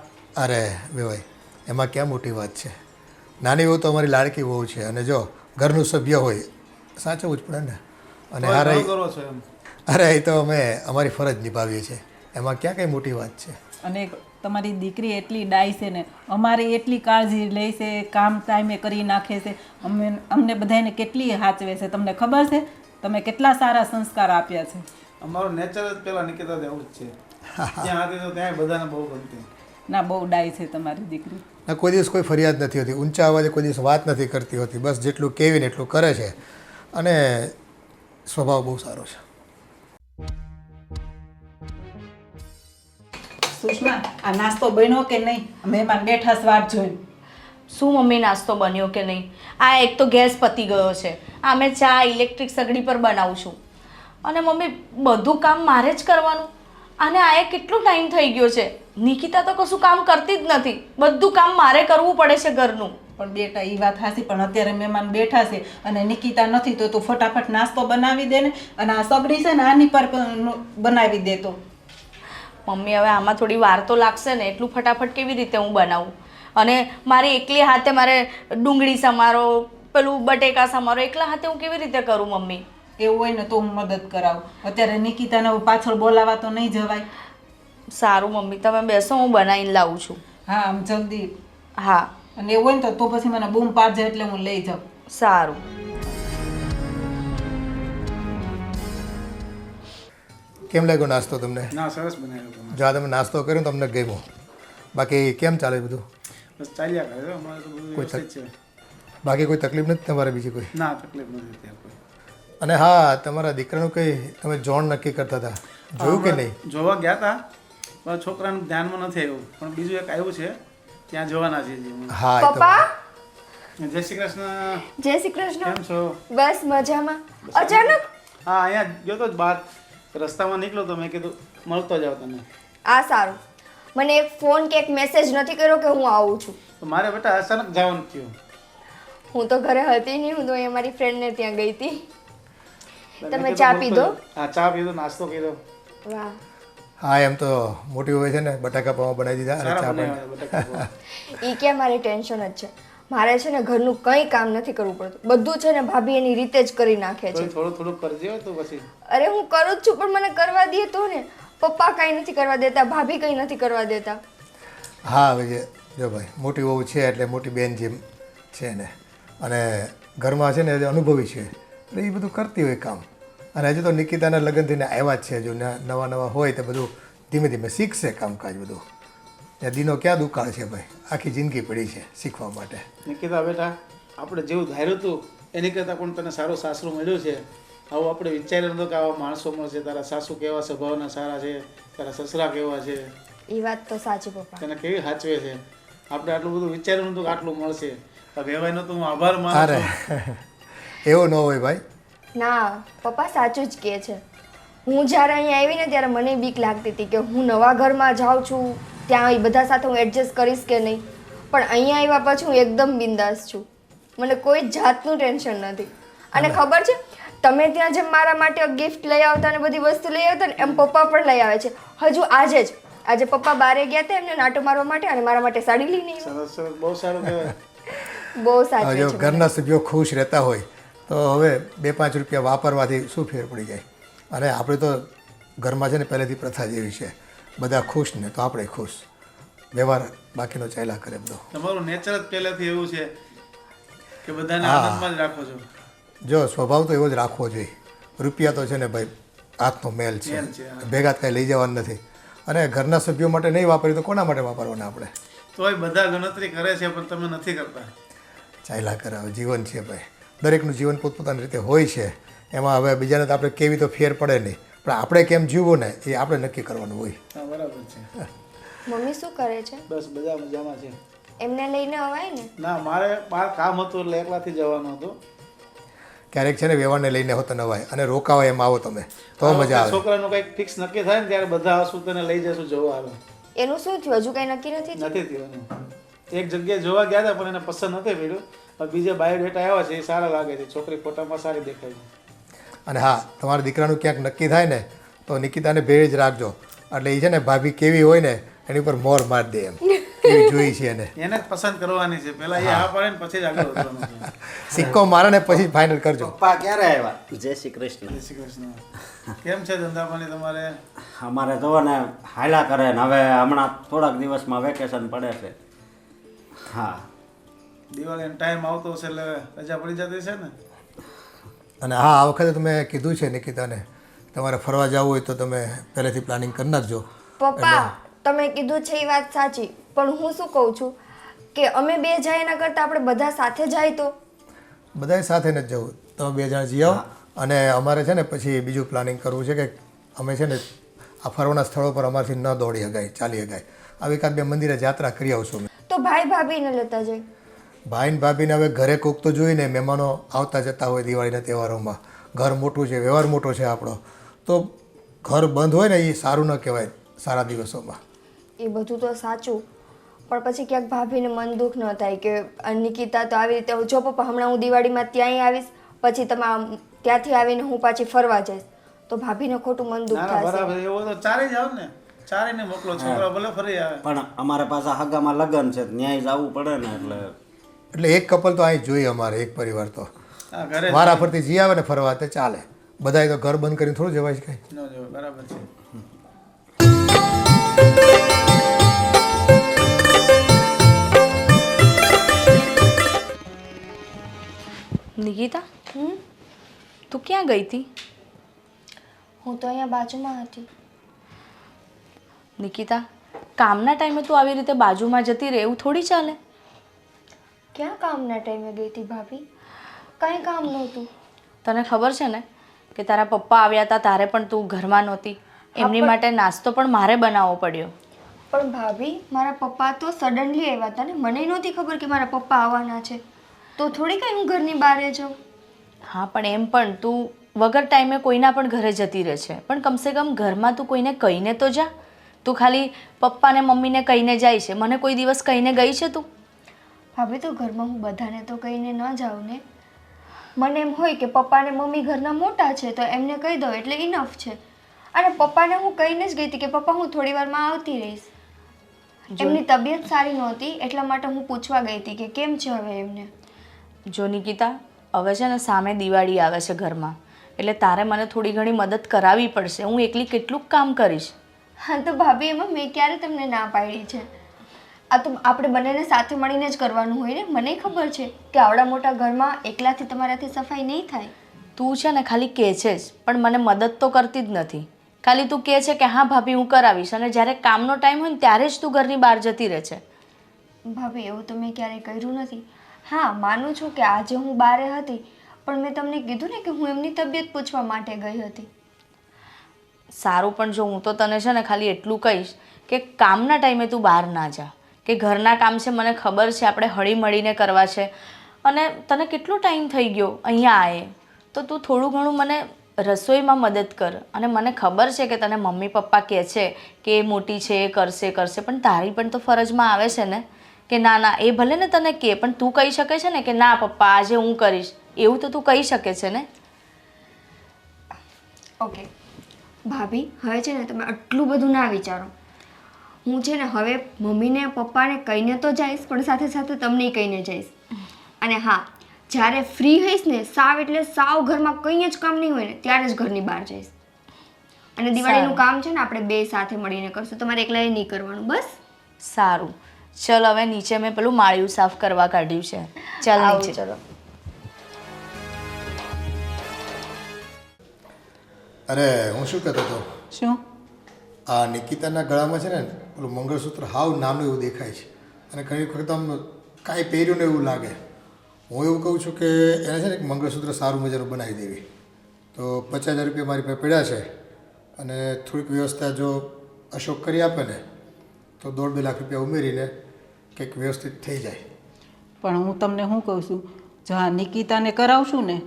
અરે વેવાઈ એમાં ક્યાં મોટી વાત છે. નાની વહુ તો અમારી લાડકી વહુ છે અને જો ઘરનું સભ્ય હોય સાચવવું જ પડે ને. અને તમે હા ઘણું રહી કરો છો એમ. અરે એ તો અમે અમારી ફરજ નિભાવીએ છીએ, એમાં ક્યાં કંઈ મોટી વાત છે. અને તમારી દીકરી એટલી ડાય છે ને, અમારી એટલી કાળજી લે છે, કામ ટાઈમે કરી નાખે છે, અમને બધાને કેટલી સાચવે છે. તમને ખબર છે તમે કેટલા સારા સંસ્કાર આપ્યા છે. અમારો નેચર જ પેલા નિકિતા એવું જ છે. ત્યાં હતી તો ત્યાં બધાને બહુ ગમતી. ના બહુ ડાય છે તમારી દીકરી. ના કોઈ દિવસ કોઈ ફરિયાદ નથી હોતી, ઊંચા અવાજે કોઈ દિવસ વાત નથી કરતી હોતી, બસ જેટલું કહેવીને એટલું કરે છે અને સ્વભાવ બહુ સારો છે. સુષ્મા આ નાસ્તો બન્યો કે નહીં? મહેમાન બેઠા સ્વાદ જોઈને. શું મમ્મી નાસ્તો બન્યો કે નહીં? આ એક તો ગેસ પતી ગયો છે, આ મેં ચા ઇલેક્ટ્રિક સગડી પર બનાવું છું અને મમ્મી બધું કામ મારે જ કરવાનું. અને આ એ કેટલો ટાઈમ થઈ ગયો છે, નિકિતા તો કશું કામ કરતી જ નથી, બધું કામ મારે કરવું પડે છે ઘરનું. પણ બેટા એ વાત હાસી, પણ અત્યારે મહેમાન બેઠા છે અને નિકિતા નથી તો તું ફટાફટ નાસ્તો બનાવી દે ને, અને આ સગડી છે ને આની પર બનાવી દે. તો મમ્મી હવે આમાં થોડી વાર તો લાગશે ને, એટલું ફટાફટ કેવી રીતે હું બનાવું? અને મારી એકલી હાથે મારે ડુંગળી સમારો, પેલું બટેકા સમારો એકલા હાથે હું કેવી રીતે કરું મમ્મી? એવું હોય ને તો હું મદદ કરાવું. અત્યારે નિકિતાને પાછળ બોલાવા તો નહીં જવાય. સારું મમ્મી તમે બેસો, હું બનાવીને લાવું છું. હા આમ જલ્દી. હા અને એવું હોય ને તો પછી મને બૂમ પાડજે એટલે હું લઈ જાઉં. સારું. કેમ લાગ્યો નાસ્તો તમને? ના સરસ બનાવ્યો તમે. જો આ તમે નાસ્તો કર્યો ને તમને ગમ્યો. બાકી કેમ ચાલે બધું? બસ ચાલ્યા કરે છે, અમારે તો બધું વ્યવસ્થિત છે. બાકી કોઈ તકલીફ નથી તમારે બીજી કોઈ? ના તકલીફ નથી ત્યાં કોઈ. અને હા તમારા દીકરાનું કંઈ તમે જોણ નક્કી કરતા હતા, જોયું કે નહીં? જોવા ગયા હતા પણ છોકરાનું ધ્યાનમાં નથી આવ્યું, પણ બીજું એક આવ્યું છે ત્યાં જવાના છે. હા એ તો પપ્પા જય શ્રી કૃષ્ણ. જય શ્રી કૃષ્ણ. કેમ છો? બસ મજામાં. અચાનક હા અહીંયા ગયો તો જ બહાર, રસ્તામાં નીકળ્યો તો મેં કીધું મળતો જાવ તમે. આ સારું. મને એક ફોન કે એક મેસેજ નથી કર્યો કે હું આવું છું. તો મારે બેટા અચાનક જવાનું થયું. હું તો ઘરે હતી નહીં, હું તો અહીંયા મારી ફ્રેન્ડને ત્યાં ગઈ હતી. મેં તમે કીધું ચા મળતો પીધો? જાઉં. હા ચા પીધો, નાસ્તો કર્યો. વાહ. હા એમ તો મોટી હોય છે ને, બટાકા પાઉં બનાવી દીધા અને સારા ચા પણ. બનાવ્યા બટાકા. એ ક્યાં મારી ટેન્શન જ છે. મારે છે ને ઘરનું કંઈ કામ નથી કરવું પડતું, બધું છે ને ભાભી એની રીતે જ કરી નાખે છે. થોડું થોડું કરજે તું પછી. અરે હું કરું જ છું પણ મને કરવા દે તો ને. પપ્પા કંઈ નથી કરવા દેતા, ભાભી કંઈ નથી કરવા દેતા. હા હવે જો ભાઈ મોટી વહુ છે એટલે મોટી બેન જેમ છે ને, અને ઘરમાં છે ને એ અનુભવી છે એટલે એ બધું કરતી હોય કામ. અને હજુ તો નિકિતાના લગ્ન થઈને આવ્યા જ છે, જો નવા નવા હોય તો બધું ધીમે ધીમે શીખશે કામકાજ બધું. ત્યાં દીનો ક્યાં દુકાળ છે ભાઈ, આખી જિંદગી પડી છે શીખવા માટે. નિકિતા બેટા આપણે જેવું ધાર્યું હતું એની કરતાં પણ તને સારું સાસરું મળ્યું છે. આવું આપણે વિચાર્યું નહોતું કે આવા માણસો મળશે. તારા સાસુ કેવા સ્વભાવના સારા છે, તારા સસરા કેવા છે, એ વાત તો સાચી પપ્પા. તને કેવી સાચવે છે. આપણે આટલું બધું વિચાર્યું નહોતું કે આટલું મળશે. કહેવાય નહોતું હું આભાર માનું છું. એવું ન હોય ભાઈ. ના પપ્પા સાચું જ કહે છે. હું જ્યારે અહીંયા આવી ને ત્યારે મને બીક લાગતી હતી કે હું નવા ઘરમાં જાઉં છું ત્યાં એ બધા સાથે હું એડજસ્ટ કરીશ કે નહીં, પણ અહીંયા આવ્યા પછી હું એકદમ બિંદાસ છું. મને કોઈ જાતનું ટેન્શન નથી. અને ખબર છે, તમે ત્યાં જેમ મારા માટે ગિફ્ટ લઈ આવતા ને બધી વસ્તુ લઈ આવતા ને એમ પપ્પા પણ લઈ આવે છે. હજુ આજે પપ્પા બારે ગયા હતા એમને નાટો મારવા માટે અને મારા માટે સાડી લઈને આવ્યા. સરસ સરસ, બહુ સારું કહેવાય. બહુ હવે સાચું જો છે. ઘરના સભ્યો ખુશ રહેતા હોય તો હવે 2-5 રૂપિયા વાપરવાથી શું ફેર પડી જાય. અને આપણે તો ઘરમાં છે ને પહેલેથી પ્રથા જેવી છે, બધા ખુશ ને તો આપણે ખુશ, વ્યવહાર બાકીનો ચાલ્યા કરે બધો. તમારું નેચર જ પહેલેથી એવું છે કે બધાને આનંદમાં જ રાખો છો. જો સ્વભાવ તો એવો જ રાખવો જોઈએ. રૂપિયા તો છે ને ભાઈ હાથનો મેલ છે, ભેગા કાંઈ લઈ જવાનું નથી. અને ઘરના સભ્યો માટે નહીં વાપરીએ તો કોના માટે વાપરવાના આપણે? તોય બધા ગણતરી કરે છે પણ તમે નથી કરતા. ચાલ્યા કરે, હવે જીવન છે ભાઈ, દરેકનું જીવન પોતપોતાની રીતે હોય છે. એમાં હવે બીજાને તો આપણે કેવી તો ફેર પડે નહીં, પણ આપણે કેમ જીવવું ને એ આપણે નક્કી કરવાનું હોય. હા, બરાબર છે. મમ્મી શું કરે છે? બસ બધા મજામાં છે. એમને લઈને અવાય ને? ના, મારે બહાર કામ હતું એટલે એકલાથી જવાનું હતું. ક્યારેક છે ને વ્યવહારને લઈને હોતો નવાય અને રોકાવાય એમ આવો તમે તો મજા આવે. છોકરાનું કંઈક ફિક્સ નક્કી થાય ને ત્યારે બધા આવશું તને લઈ જશું જોવા. આવે એનું શું થયું? હજુ કઈ નક્કી નથી થયું? નથી થયું. એક જગ્યાએ જોવા ગયા હતા પણ એને પસંદ નથી પડ્યું. પણ બીજે બાયોડેટા આવ્યા છે એ સારા લાગે છે. છોકરી ફોટામાં સારી દેખાય છે. અને હા, તમારા દીકરાનું ક્યાંક નક્કી થાય ને તો નિકિતાને ભેળ જ રાખજો. એટલે એ છે ને ભાભી કેવી હોય ને એની ઉપર મોર મારી દે એમ, કેવી જોઈ છે એને જ પસંદ કરવાની છે. પહેલા એ હા પાડે ને પછી જ આગળ વધવાનું છે. સિક્કો મારે ને પછી ફાઇનલ કરજો. પપ્પા ક્યારે આવ્યા? જય શ્રી કૃષ્ણ. જય શ્રી કૃષ્ણ. કેમ છે ધંધા પાણી તમારે? અમારે જો ને હાયલા કરે ને હવે હમણાં થોડાક દિવસમાં વેકેશન પડે છે. હા, દિવાળીનો ટાઈમ આવતો હશે એટલે રજા પડી જતી છે ને. અને હા, આ વખતે તમે કીધું છે નિકિતાને તમારે ફરવા જવું હોય તો તમે પહેલેથી પ્લાનિંગ કરી નાખજો. પપ્પા, તમે કીધું છે એ વાત સાચી, પણ હું શું કહું છું કે અમે બે જાય એના કરતાં આપણે બધા સાથે જાય તો? બધાય સાથે નથી જવું, તમે 2 જણ જઈ આવો. અને અમારે છે ને પછી બીજું પ્લાનિંગ કરવું છે કે અમે છે ને આ ફરવાના સ્થળો પર અમારથી ન દોડી શકાય, ચાલી શકાય, આવી એકાદ 2 મંદિરે યાત્રા કરી આવશું. તો ભાઈ ભાભીને લેતા જાય. ભાઈને ભાભીને હવે ઘરે કોક તો જોઈને મહેમાનો આવતા જતા હોય દિવાળીના તહેવારોમાં. ઘર મોટું છે, વ્યવહાર મોટો છે આપણો, તો ઘર બંધ હોય ને એ સારું ન કહેવાય સારા દિવસોમાં. એ બધું તો સાચું, પણ પછી ક્યાંક ભાભીને મન દુઃખ ન થાય કે નિકિતા તો આવી રીતે, જો પપ્પા હમણાં હું દિવાળીમાં ત્યાંય આવીશ, પછી તમે ત્યાંથી આવીને હું પાછી ફરવા જઈશ તો ભાભીને ખોટું મન દુઃખ ના ના, થશે. બરાબર. એવું તો ચારે જાવ ને, ચારે ને મોકલો. છોકરા ભલે ફરી આવે. પણ અમારે પાછા હગામાં લગ્ન છે, ન્યાય જવું પડે ને એટલે એક કપલ તો અહીં જોઈએ અમારે, એક પરિવાર તો હા, ઘરે વારા ફરતી જઈ આવે ને ફરવા તે ચાલે. બધાય તો ઘર બંધ કરીને થોડું જવાય છે કાંઈ. ન જવાય. બરાબર છે. નિકિતા, તું ક્યાં ગઈ હતી? હું તો અહીંયા બાજુમાં હતી. નિકિતા, કામના ટાઈમે તું આવી રીતે બાજુમાં જતી રહે એવું થોડી ચાલે. ક્યાં કામના ટાઈમે ગઈ હતી ભાભી? કાંઈ કામ નહોતું. તને ખબર છે ને કે તારા પપ્પા આવ્યા હતા તારે પણ તું ઘરમાં નહોતી. એમની માટે નાસ્તો પણ મારે બનાવવો પડ્યો. પણ ભાભી, મારા પપ્પા તો સડનલી આવ્યા હતા ને, મને નહોતી ખબર કે મારા પપ્પા આવવાના છે, તો થોડી કંઈ હું ઘરની બહાર જાઉં. હા, પણ એમ પણ તું વગર ટાઈમે કોઈના પણ ઘરે જતી રહે છે, પણ કમસે કમ ઘરમાં તું કોઈને કહીને તો જા. તું ખાલી પપ્પાને મમ્મીને કહીને જાય છે, મને કોઈ દિવસ કહીને ગઈ છે તું? ભાભી, તો ઘરમાં હું બધાને તો કહીને ન જાઉં ને. મને એમ હોય કે પપ્પા ને મમ્મી ઘરના મોટા છે તો એમને કહી દો એટલે ઇનફ છે. અને પપ્પાને હું કહીને જ ગઈ હતી કે પપ્પા હું થોડી વારમાં આવતી રહીશ. એમની તબિયત સારી નહોતી એટલા માટે હું પૂછવા ગઈ હતી કે કેમ છે હવે એમને. જો નિકિતા, હવે છે ને સામે દિવાળી આવે છે ઘરમાં, એટલે તારે મને થોડી ઘણી મદદ કરાવવી પડશે. હું એકલી કેટલું કામ કરીશ? હા, તો ભાભી એમાં મેં ક્યારે તમને ના પાડી છે? આ તો આપણે બંનેને સાથે મળીને જ કરવાનું હોય ને. મને ખબર છે કે આવડા મોટા ઘરમાં એકલાથી તમારાથી સફાઈ નહીં થાય. તું છે ને ખાલી કહે છે જ, પણ મને મદદ તો કરતી જ નથી. ખાલી તું કહે છે કે હા ભાભી હું કરાવીશ, અને જ્યારે કામનો ટાઈમ હોય ને ત્યારે જ તું ઘરની બહાર જતી રહે છે. ભાભી, એવું તો મેં ક્યારેય કર્યું નથી. હા, માનું છું કે આજે હું બહારે હતી, પણ મેં તમને કીધું ને કે હું એમની તબિયત પૂછવા માટે ગઈ હતી. સારું, પણ જો હું તો તને છે ને ખાલી એટલું કહીશ કે કામના ટાઈમે તું બહાર ના જા. કે ઘરના કામ છે મને ખબર છે, આપણે હળી મળીને કરવા છે, અને તને કેટલો ટાઈમ થઈ ગયો અહીંયા આવે, તો તું થોડું ઘણું મને રસોઈમાં મદદ કર. અને મને ખબર છે કે તને મમ્મી પપ્પા કહે છે કે એ મોટી છે એ કરશે પણ તારી પણ તો ફરજમાં આવે છે ને કે ના ના એ ભલે ને તને કહે પણ તું કહી શકે છે ને કે ના પપ્પા આજે હું કરીશ, એવું તો તું કહી શકે છે ને. ઓકે ભાભી, હવે છે ને તમે આટલું બધું ના વિચારો. હું છે ને હવે મમ્મીને પપ્પાને કહીને તો જઈશ, પણ સાથે સાથે તમને કહીને જઈશ. અને હા, જ્યારે ફ્રી હઈશ ને સાવ એટલે સાવ ઘરમાં કંઈ જ કામ નહીં હોય ને ત્યારે જ ઘરની બહાર જઈશ. અને દિવાળીનું કામ છે ને આપણે બે સાથે મળીને કરશું, તમારે એકલાએ નહીં કરવાનું. બસ સારું, ચલ હવે નીચે મેં પેલું માળિયું સાફ કરવા કાઢ્યું છે. ચાલ આવું, નીચે. ચલો. અરે હું શું કહેતો હતો, શું? આ નિકિતાના ગળામાં છે ને પેલું મંગળસૂત્ર હાવ નાનું એવું દેખાય છે અને ઘણી વખત આમ કાંઈ પહેર્યું ને એવું લાગે. હું એવું કહું છું કે એને છે ને એક મંગળસૂત્ર સારું મજાનું બનાવી દેવી. તો 50,000 રૂપિયા મારી પાસે પડ્યા છે અને થોડીક વ્યવસ્થા જો અશોક કરી આપે ને તો 1.5-2 લાખ રૂપિયા ઉમેરીને કંઈક વ્યવસ્થિત થઈ જાય. પણ હું તમને શું કહું છું, જો આ નિકિતાને કરાવશું ને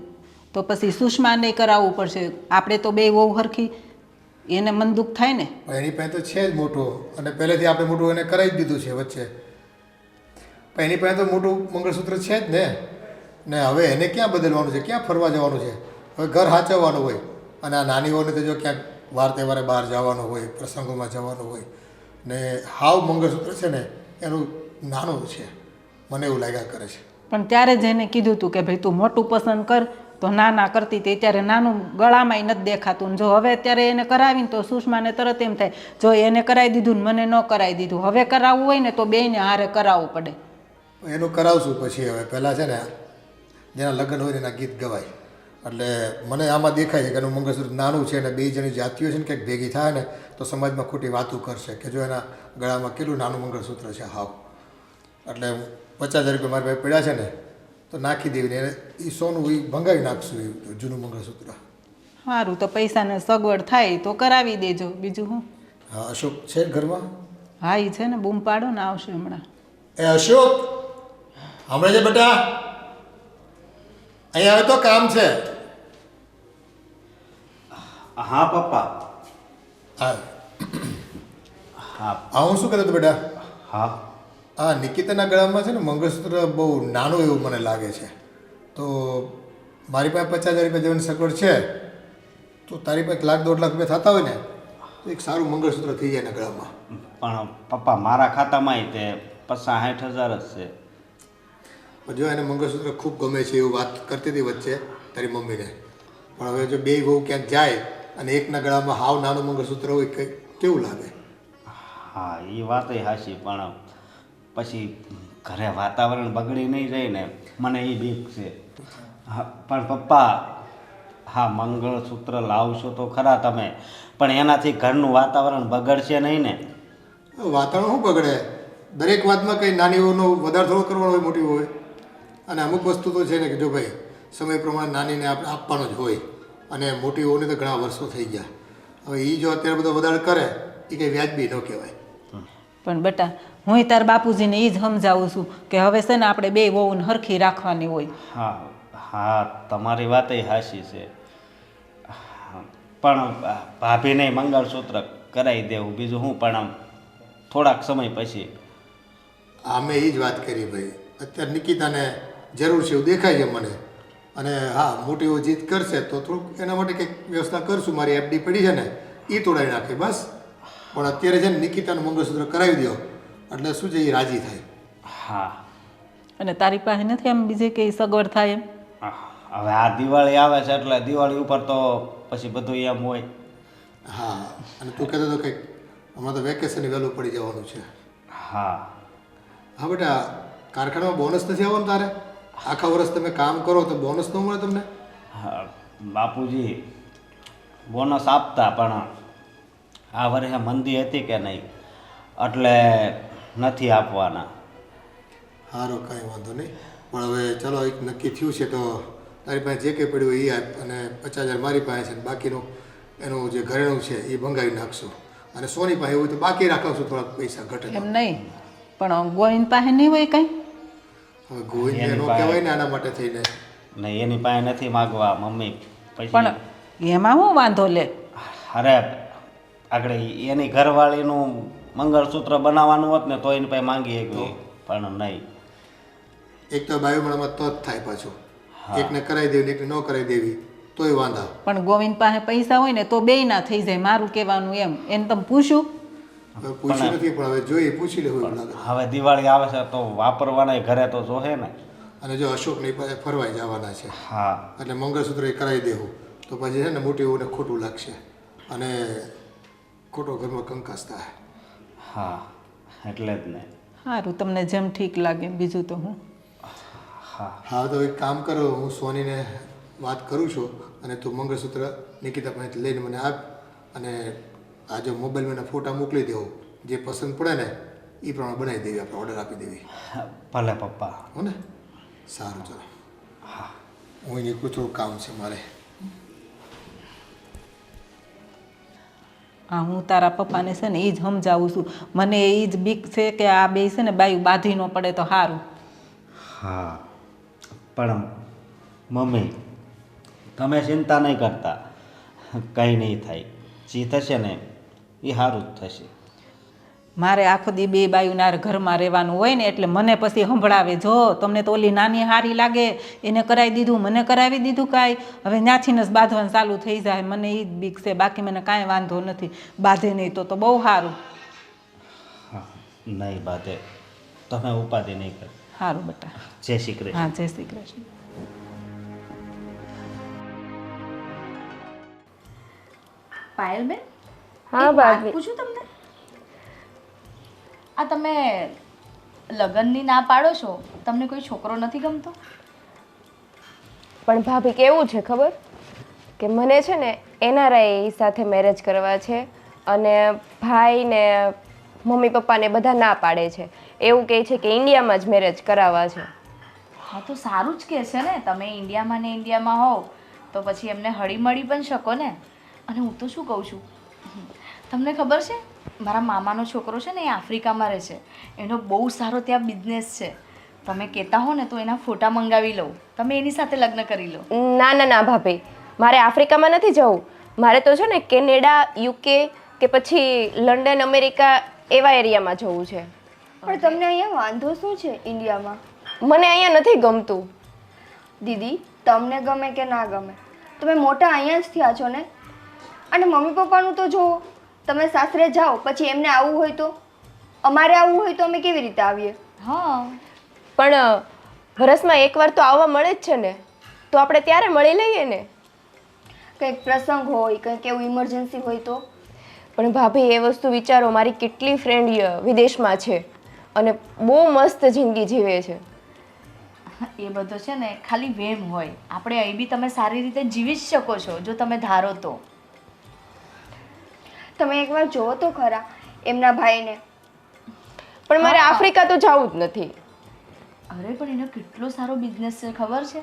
તો પછી સુષ્માને કરાવવું પડશે. આપણે તો બે વહુ હરખી, એને મન દુઃખ થાય ને. પણ એની પાસે તો છે જ મોટું અને પહેલેથી આપણે મોટું એને કરાવી જ દીધું છે વચ્ચે. પણ એની પાસે તો મોટું મંગળસૂત્ર છે જ ને હવે એને ક્યાં બદલવાનું છે, ક્યાં ફરવા જવાનું છે? હવે ઘર સાચવવાનું હોય અને આ નાનીઓને તો જો ક્યાંક વાર તહેવારે બહાર જવાનું હોય, પ્રસંગોમાં જવાનું હોય ને હાવ મંગળસૂત્ર છે ને એનું નાનું છે, મને એવું લાગ્યા કરે છે. પણ ત્યારે જ એને કીધું હતું કે ભાઈ તું મોટું પસંદ કર, તો નાના કરતી તે ત્યારે નાનું ગળામાંય નથી દેખાતું. ને જો હવે અત્યારે એને કરાવીને તો સુષ્માને તરત એમ થાય જો એને કરાવી દીધું ને મને ન કરાવી દીધું, હવે કરાવવું હોય ને તો બેયને હારે કરાવવું પડે. એનું કરાવશું પછી. હવે પહેલાં છે ને જેના લગ્ન હોય એના ગીત ગવાય. એટલે મને આમાં દેખાય છે કે એનું મંગળસૂત્ર નાનું છે અને બે જણી જાતિઓ છે ને કંઈક ભેગી થાય ને તો સમાજમાં ખોટી વાતો કરશે કે જો એના ગળામાં કેટલું નાનું મંગળસૂત્ર છે હાવ. એટલે 50,000 રૂપિયા મારી પાસે પડ્યા છે ને તો નાખી દેવીને એને એ સોનું એ ભંગાવી નાખશું, એ જૂનું મંગળસૂત્ર. સારું, તો પૈસાને સગવડ થાય તો કરાવી દેજો, બીજું શું. હા, અશોક છે ઘરમાં? હા, એ છે ને, બૂમ પાડો ને, આવશે હમણાં. એ અશોક, હમણાં છે બેટા, અહીંયા આવે તો કામ છે. હા પપ્પા. હા હા હા, હું શું કહેતો હતો બેટા, હા હા નિકિતાના ગળામાં છે ને મંગળસૂત્ર બહુ નાનું એવું મને લાગે છે. તો મારી પાસે 50,000 રૂપિયા જેવાની સગવડ છે તો તારી પાસે 1,00,000-1.5 લાખ રૂપિયા થતા હોય ને તો એક સારું મંગળસૂત્ર થઈ જાય એના ગળામાં. પણ પપ્પા મારા ખાતામાં તે 50,000-60,000 જ છે. જો એને મંગળસૂત્ર ખૂબ ગમે છે એવું વાત કરતી હતી વચ્ચે તારી મમ્મીને. પણ હવે જો બે વહુ ક્યાંક જાય અને એકના ગળામાં હાવ નાનું મંગળસૂત્ર હોય કંઈ કેવું લાગે? હા એ વાત હાચી, પણ પછી ઘરે વાતાવરણ બગડી નહીં જાય ને, મને એ બીક છે. હા પણ પપ્પા, હા મંગળસૂત્ર લાવશો તો ખરા તમે, પણ એનાથી ઘરનું વાતાવરણ બગડશે નહીં ને? વાતાવરણ શું બગડે? દરેક વાતમાં કંઈ નાની વહુનો વધારે થોડો કરવાનો હોય, મોટી હોય. અને અમુક વસ્તુ તો છે ને કે જો ભાઈ સમય પ્રમાણે નાનીને આપણે આપવાનો જ હોય અને મોટી વહુને તો ઘણા વર્ષો થઈ ગયા. હવે એ જો અત્યારે બધો વધારે કરે એ કંઈ વ્યાજબી ન કહેવાય. પણ બેટા, હું તાર બાપુજીને એ જ સમજાવું છું કે હવે છે ને આપણે બે વહુને હરખી રાખવાની હોય. હા હા તમારી વાત હાચી છે, પણ ભાભીને મંગળસૂત્ર કરાવી દેવું, બીજું હું. પણ આમ થોડાક સમય પછી. અમે એ જ વાત કરી ભાઈ, અત્યારે નિકિતાને જરૂર છે એવું દેખાય છે મને. અને હા, મોટી વહુ જીત કરશે તો થોડુંક એના માટે કંઈક વ્યવસ્થા કરશું. મારી એફડી પડી છે ને એ તોડાવી નાખે બસ. પણ અત્યારે છે ને નિકિતાનું મંગળસૂત્ર કરાવી દો એટલે શું છે એ રાજી થાય. હા અને તારી પાસે નથી આમ બીજે કંઈ સગવડ થાય એમ? હવે આ દિવાળી આવે છે એટલે દિવાળી ઉપર તો પછી બધું એમ હોય. હા, અને તું કહેતો હતો કંઈક હમણાં તો વેકેશન વહેલું પડી જવાનું છે. હા હા બેટા, કારખાનામાં બોનસ નથી આવવાનું તારે? આખા વર્ષ તમે કામ કરો તો બોનસ ન મળે તમને? હા બાપુજી બોનસ આપતા, પણ આ વર્ષે મંદી હતી કે નહીં એટલે નથી આપવાના. સારું, કાંઈ વાંધો નહીં. પણ હવે ચલો એક નક્કી થયું છે તો તારી પાસે જે કંઈ પડ્યું એ આપ અને 50,000 મારી પાસે છે ને બાકીનું એનું જે ઘરેણું છે એ ભંગાવી નાખશું. અને સોની પાસે એવું તો બાકી રાખવશું, થોડાક પૈસા ઘટે. એમ નહીં, પણ ગોવિંદ પાસે નહીં હોય કંઈ? હવે ગોવિંદ એનો કહેવાય ને આના માટે થઈને. નહીં એની પાસે નથી માગવા મમ્મી. પછી પણ એમાં શું વાંધો લે? અરે આગળ એની ઘરવાળીનું મંગળસૂત્ર બનાવવાનું હોત ને તો એની પાસે માંગી એકવી, પણ નહીં. એક તો બાયુમણામાં તો જ થાય પાછું. એકને કરાવી દેવી એકને ન કરાવી દેવી તોય વાંધા. પણ ગોવિંદ પાસે પૈસા હોય ને તો બેય ના થઈ જાય. મારું કહેવાનું એમ. એને તમે પૂછ્યું? હવે પૂછ્યું નથી પણ હવે જોઈએ પૂછી લેવું એવું લાગે. હવે દિવાળી આવે છે તો વાપરવાના ઘરે તો જોહે ને. અને જો અશોકની પાસે ફરવાઈ જવાના છે હા એટલે મંગળસૂત્ર એ કરાવી દેવું તો પછી છે ને મોટી વહુને ખોટું લાગશે અને ખોટો ઘરમાં કંકાસ થાય. હા એટલે જ ને. સારું, તમને જેમ ઠીક લાગે. બીજું તો હું હા તો એક કામ કરો, હું સોનીને વાત કરું છું અને તું મંગળસૂત્ર નિકિતા પાસેથી લઈને મને આપ અને આ જો મોબાઈલમાં એના ફોટા મોકલી દેવો. જે પસંદ પડે ને એ પ્રમાણે બનાવી દેવી, આપણે ઓર્ડર આપી દેવી. ભલે પપ્પા. હો ને? સારું ચાલો. હા હું નીકળું, થોડું કામ છે મારે. હા, હું તારા પપ્પાને છે ને એ જ સમજાવું છું. મને એ જ બીક છે કે આ બે છે ને બાયું બાંધી ન પડે તો સારું. હા પણ મમ્મી તમે ચિંતા નહીં કરતા, કંઈ નહીં થાય. જે થશે ને એ સારું જ થશે. મારે આખો દી બે બાયુના ઘરમાં રહેવાનું હોય ને એટલે મને પછી સંભળાવે. જો તમને તો ઓલી નાની હારી લાગે, એને કરાવી દીધું, મને કરાવી દીધું કાંઈ, હવે ત્યાંથી જ બાંધવાનું ચાલુ થઈ જાય. મને એ જ બીક છે, બાકી મને કાંઈ વાંધો નથી. બાંધે નહીં તો બહુ સારું. હા નહીં બાધે, તમે ઉપાધિ નહીં કરો. સારું બેટા. જય શ્રી કૃષ્ણ. હા, જય શ્રી કૃષ્ણ. પાયલબેન, હા એક વાત ભાભી. પૂછું તમને? આ તમે લગ્નની ના પાડો છો, તમને કોઈ છોકરો નથી ગમતો? પણ ભાભી કેવું છે ખબર કે મને છે ને એનઆરઆઈ સાથે મેરેજ કરવા છે અને ભાઈ ને મમ્મી પપ્પાને બધા ના પાડે છે. એવું કહે છે કે ઇન્ડિયામાં જ મેરેજ કરાવવા છે. હા તો સારું જ કહે છે ને, તમે ઇન્ડિયામાં ને ઇન્ડિયામાં હોવ તો પછી એમને હળી મળી પણ શકો ને. અને હું તો શું કહું છું, તમને ખબર છે મારા મામાનો છોકરો છે ને એ આફ્રિકામાં રહે છે. એનો બહુ સારો ત્યાં બિઝનેસ છે. તમે કહેતા હો ને તો એના ફોટા મંગાવી લઉં, તમે એની સાથે લગ્ન કરી લો. ના ના ના ભાભી, મારે આફ્રિકામાં નથી જવું. મારે તો છે ને કેનેડા, યુકે કે પછી લંડન, અમેરિકા એવા એરિયામાં જવું છે. પણ તમને અહીંયા વાંધો શું છે ઇન્ડિયામાં? મને અહીંયા નથી ગમતું. દીદી, તમને ગમે કે ના ગમે, તમે મોટા અહીંયા જ થયા છો ને. અને મમ્મી પપ્પાનું તો જુઓ, તમે સાસરે જાઓ પછી એમને આવવું હોય તો, અમારે આવવું હોય તો અમે કેવી રીતે આવીએ? હા પણ વરસમાં એકવાર તો આવવા મળે જ છે ને, તો આપણે ત્યારે મળી લઈએ ને. કંઈક પ્રસંગ હોય, કંઈક એવું ઇમરજન્સી હોય તો. પણ ભાભી એ વસ્તુ વિચારો, મારી કેટલી ફ્રેન્ડ વિદેશમાં છે અને બહુ મસ્ત જિંદગી જીવે છે. એ બધો છે ને ખાલી વેમ હોય. આપણે અહીં બી તમે સારી રીતે જીવી જ શકો છો જો તમે ધારો તો. તમે એકવાર જુઓ તો ખરા એમના ભાઈને. પણ મારે આફ્રિકા તો જવું જ નથી. અરે પણ એનો કેટલો સારો બિઝનેસ છે ખબર છે?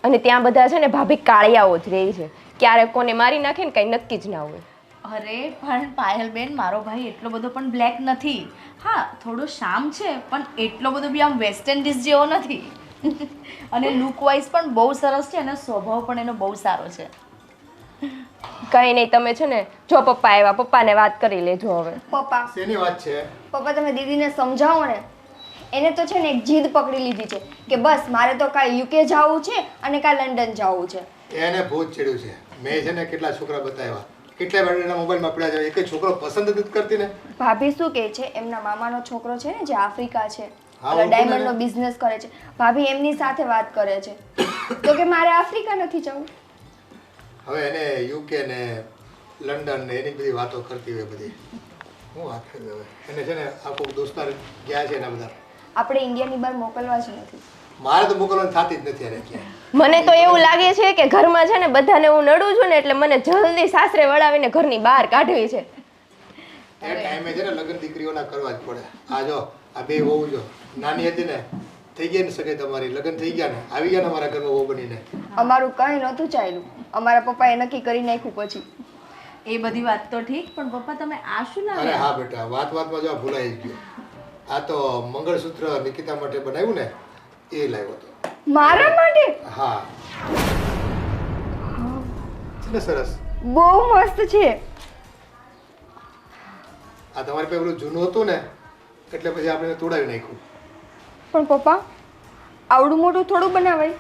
અને ત્યાં બધા છે ને ભાભી કાળિયાઓ જ રહે છે, ક્યારેક કોને મારી નાખે ને કાંઈ નક્કી જ ના હોય. અરે પણ પાયલબેન, મારો ભાઈ એટલો બધો પણ બ્લેક નથી. હા થોડો શામ છે પણ એટલો બધો બી આમ વેસ્ટ ઇન્ડિઝ જેવો નથી. અને લુક વાઇઝ પણ બહુ સરસ છે અને સ્વભાવ પણ એનો બહુ સારો છે. કંઈ નહીં, તમે છે ને જો પપ્પા આવ્યા, પપ્પાને વાત કરી લેજો હવે. પપ્પા, શેની વાત છે? પપ્પા તમે દીદીને સમજાવો ને. એને તો છે ને એક જીદ પકડી લીધી છે કે બસ મારે તો કાંઈ યુકે જવું છે અને કાંઈ લંડન જવું છે. એને ભૂત ચડ્યું છે. મેં છે ને કેટલા છોકરા બતાવ્યા, કેટલા વાર એના મોબાઈલમાં પડ્યા છે, એક છોકરો પસંદ જ નથી કરતી ને. ભાભી શું કહે છે, એમના મામાનો છોકરો છે ને જે આફ્રિકા છે, હા, ઓલા હું ડાયમંડનો બિઝનેસ કરે છે, ભાભી એમની સાથે વાત કરે છે તો કે મારે આફ્રિકા નથી જવું. હવે એને યુકે ને લંડન ને એની બધી વાતો કરતી હોય બધી. હું વાત કરી હવે એને છે ને આખો દોસ્તાર ગયા છે એના બધા. આપણે ઇન્ડિયાની બહાર મોકલવા જ નથી. મારે તો મોકલવાની થતી જ નથી એને ક્યાંય. મને તો એવું લાગે છે કે ઘરમાં છે ને બધાને હું નડું છું ને એટલે મને જલ્દી સાસરે વળાવીને ઘરની બહાર કાઢવી છે. એ ટાઈમે છે ને લગ્ન દીકરીઓના કરવા જ પડે. આ જો આ બે વહુ જો નાની હતી ને થઈ ગઈ ને સગાઈ તમારી, લગ્ન થઈ ગયા ને આવી ગયા ને અમારા ઘરમાં વહુ બનીને. અમારું કંઈ નહોતું ચાલ્યું, અમારા પપ્પાએ નક્કી કરી નાખ્યું પછી. એ બધી વાત તો ઠીક, પણ પપ્પા તમે આ શું અરે લાવ્યા? હા બેટા, વાતમાં જો આ ભૂલાઈ જ ગયું. આ તો મંગળસૂત્ર નિકિતા માટે બનાવ્યું ને એ લાવ્યો હતો. મારા માટે? હા ને સરસ. બહુ મસ્ત છે. આ તમારી પાસે પેલું જૂનું હતું ને એટલે પછી આપણે તોડાવી નાખ્યું. પણ પપ્પા આવડું મોટું થોડું બનાવાય.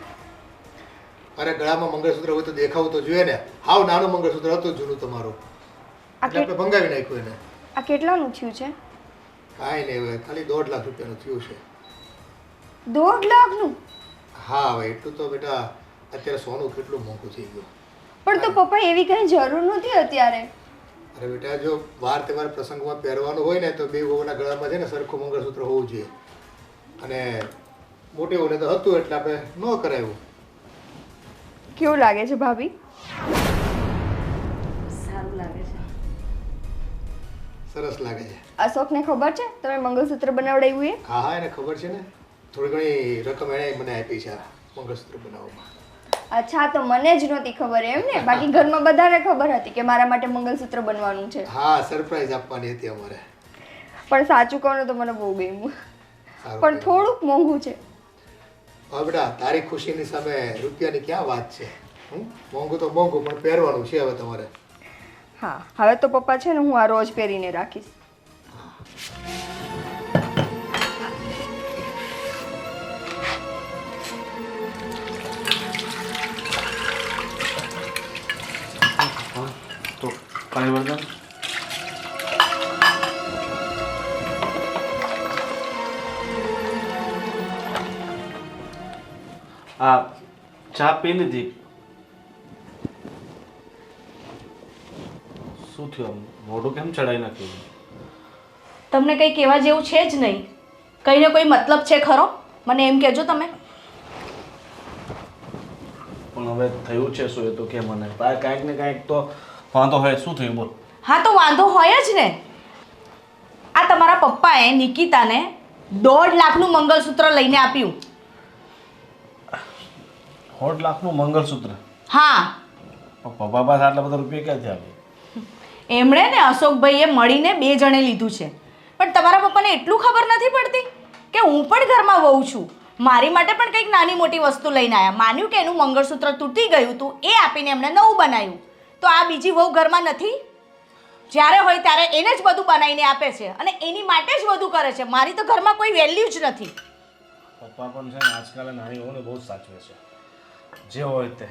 અરે ગળામાં મંગળસૂત્ર હોય તો દેખાવું તો જોઈએ ને. હાવ નાનું મંગળસૂત્ર હતું જૂનું તમારું, આ એટલે આપણે ભંગાવી નાખ્યું એને. આ કેટલાનું થયું છે? કાંઈ નહીં, હવે ખાલી 1.5 લાખ રૂપિયાનું થયું છે. 1.5 લાખનું? હા હવે એટલું તો બેટા, અત્યારે સોનું કેટલું મોંઘું થઈ ગયું. પણ તો પપ્પા એવી કઈ જરૂર નથી અત્યારે. અરે બેટા, જો વાર તહેવાર પ્રસંગમાં પહેરવાનું હોય ને તો બે વહુના ગળામાં છે ને સરખું મંગળસૂત્ર હોવું જોઈએ. અને મોટી વહુને તો હતું એટલે આપણે ન કરાવ્યું. કેવું લાગે છે ભાભી? સારું લાગે છે. સરસ લાગે છે. અશોકને ખબર છે તમે મંગળસૂત્ર બનાવડાવ્યું એ? હા હા, એને ખબર છે ને. થોડી ઘણી રકમ એણે મને આપી છે આ મંગળસૂત્ર બનાવવામાં. અચ્છા, તો મને જ નહોતી ખબર એમ ને. બાકી ઘરમાં બધાને ખબર હતી કે મારા માટે મંગળસૂત્ર બનવાનું છે. હા, સરપ્રાઈઝ આપવાની હતી અમારે. પણ સાચું કહું ને તો મને બહુ ગમ્યું. સારું પણ થોડુંક મોંઘું છે. હવે બેટા, તારી ખુશીની સામે રૂપિયાની ક્યાં વાત છે? મોંઘું તો મોંઘું, પણ પહેરવાનું છે હવે તમારે. હા, હવે તો પપ્પા છે ને હું આ રોજ પહેરીને રાખીશ. તો પાણી ભરતા. આ ચા પી લીધી. શું થયું? મોઢું કેમ ચડાવી નાખ્યું? તમને કંઈ કહેવા જેવું છે જ નહીં. કંઈ ને કોઈ મતલબ છે ખરો? મને એમ કહેજો તમે. પણ હવે થયું છે શું એ તો કે મને. તારે કાંઈક ને કાંઈક તો વાંધો હોય. શું થયું બોલ? હા તો વાંધો હોય જ ને. આ તમારા પપ્પાએ નિકિતાને 1.5 લાખનું મંગળસૂત્ર લઈને આપ્યું. 1.5 લાખનું મંગળસૂત્ર? હા, પણ પપ્પા પાસે આટલા બધા રૂપિયા ક્યાંથી આવે? એમણે ને અશોકભાઈએ મળીને 2 જણે લીધું છે. પણ તમારા પપ્પાને એટલું ખબર નથી પડતી કે હું પણ ઘરમાં વહુ છું. મારી માટે પણ કંઈક નાની મોટી વસ્તુ લઈને આવ્યા. માન્યું કે એનું મંગળસૂત્ર તૂટી ગયું હતું, એ આપીને એમણે નવું બનાવ્યું. તો આ બીજી વહુ ઘરમાં નથી? જ્યારે હોય ત્યારે એને જ બધું બનાવીને આપે છે અને એની માટે જ બધું કરે છે. મારી તો ઘરમાં કોઈ વેલ્યુ જ નથી. પપ્પા પણ છે ને આજકાલ નાની વહુને બહુ જ સાચવે છે. જે હોય તે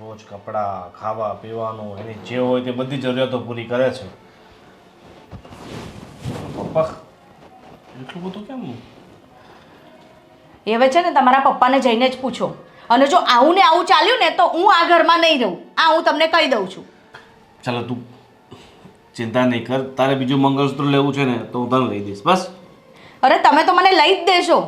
રોજ કપડાં, ખાવા પીવાનું, એની જે હોય તે બધી જરૂરિયાતો પૂરી કરે છે. પપ્પા એટલું બધું કેમ? હવે છે ને તમારા પપ્પાને જઈને જ પૂછો. અને જો આવું ને આવું ચાલ્યું ને તો હું આ ઘરમાં નહીં રહું. આ હું તમને કહી દઉં છું. ચાલો તું ચિંતા નહીં કર. તારે બીજું મંગળસૂત્ર લેવું છે ને તો હું તને લઈ દઈશ બસ. અરે તમે તો મને લઈ જ દેશો,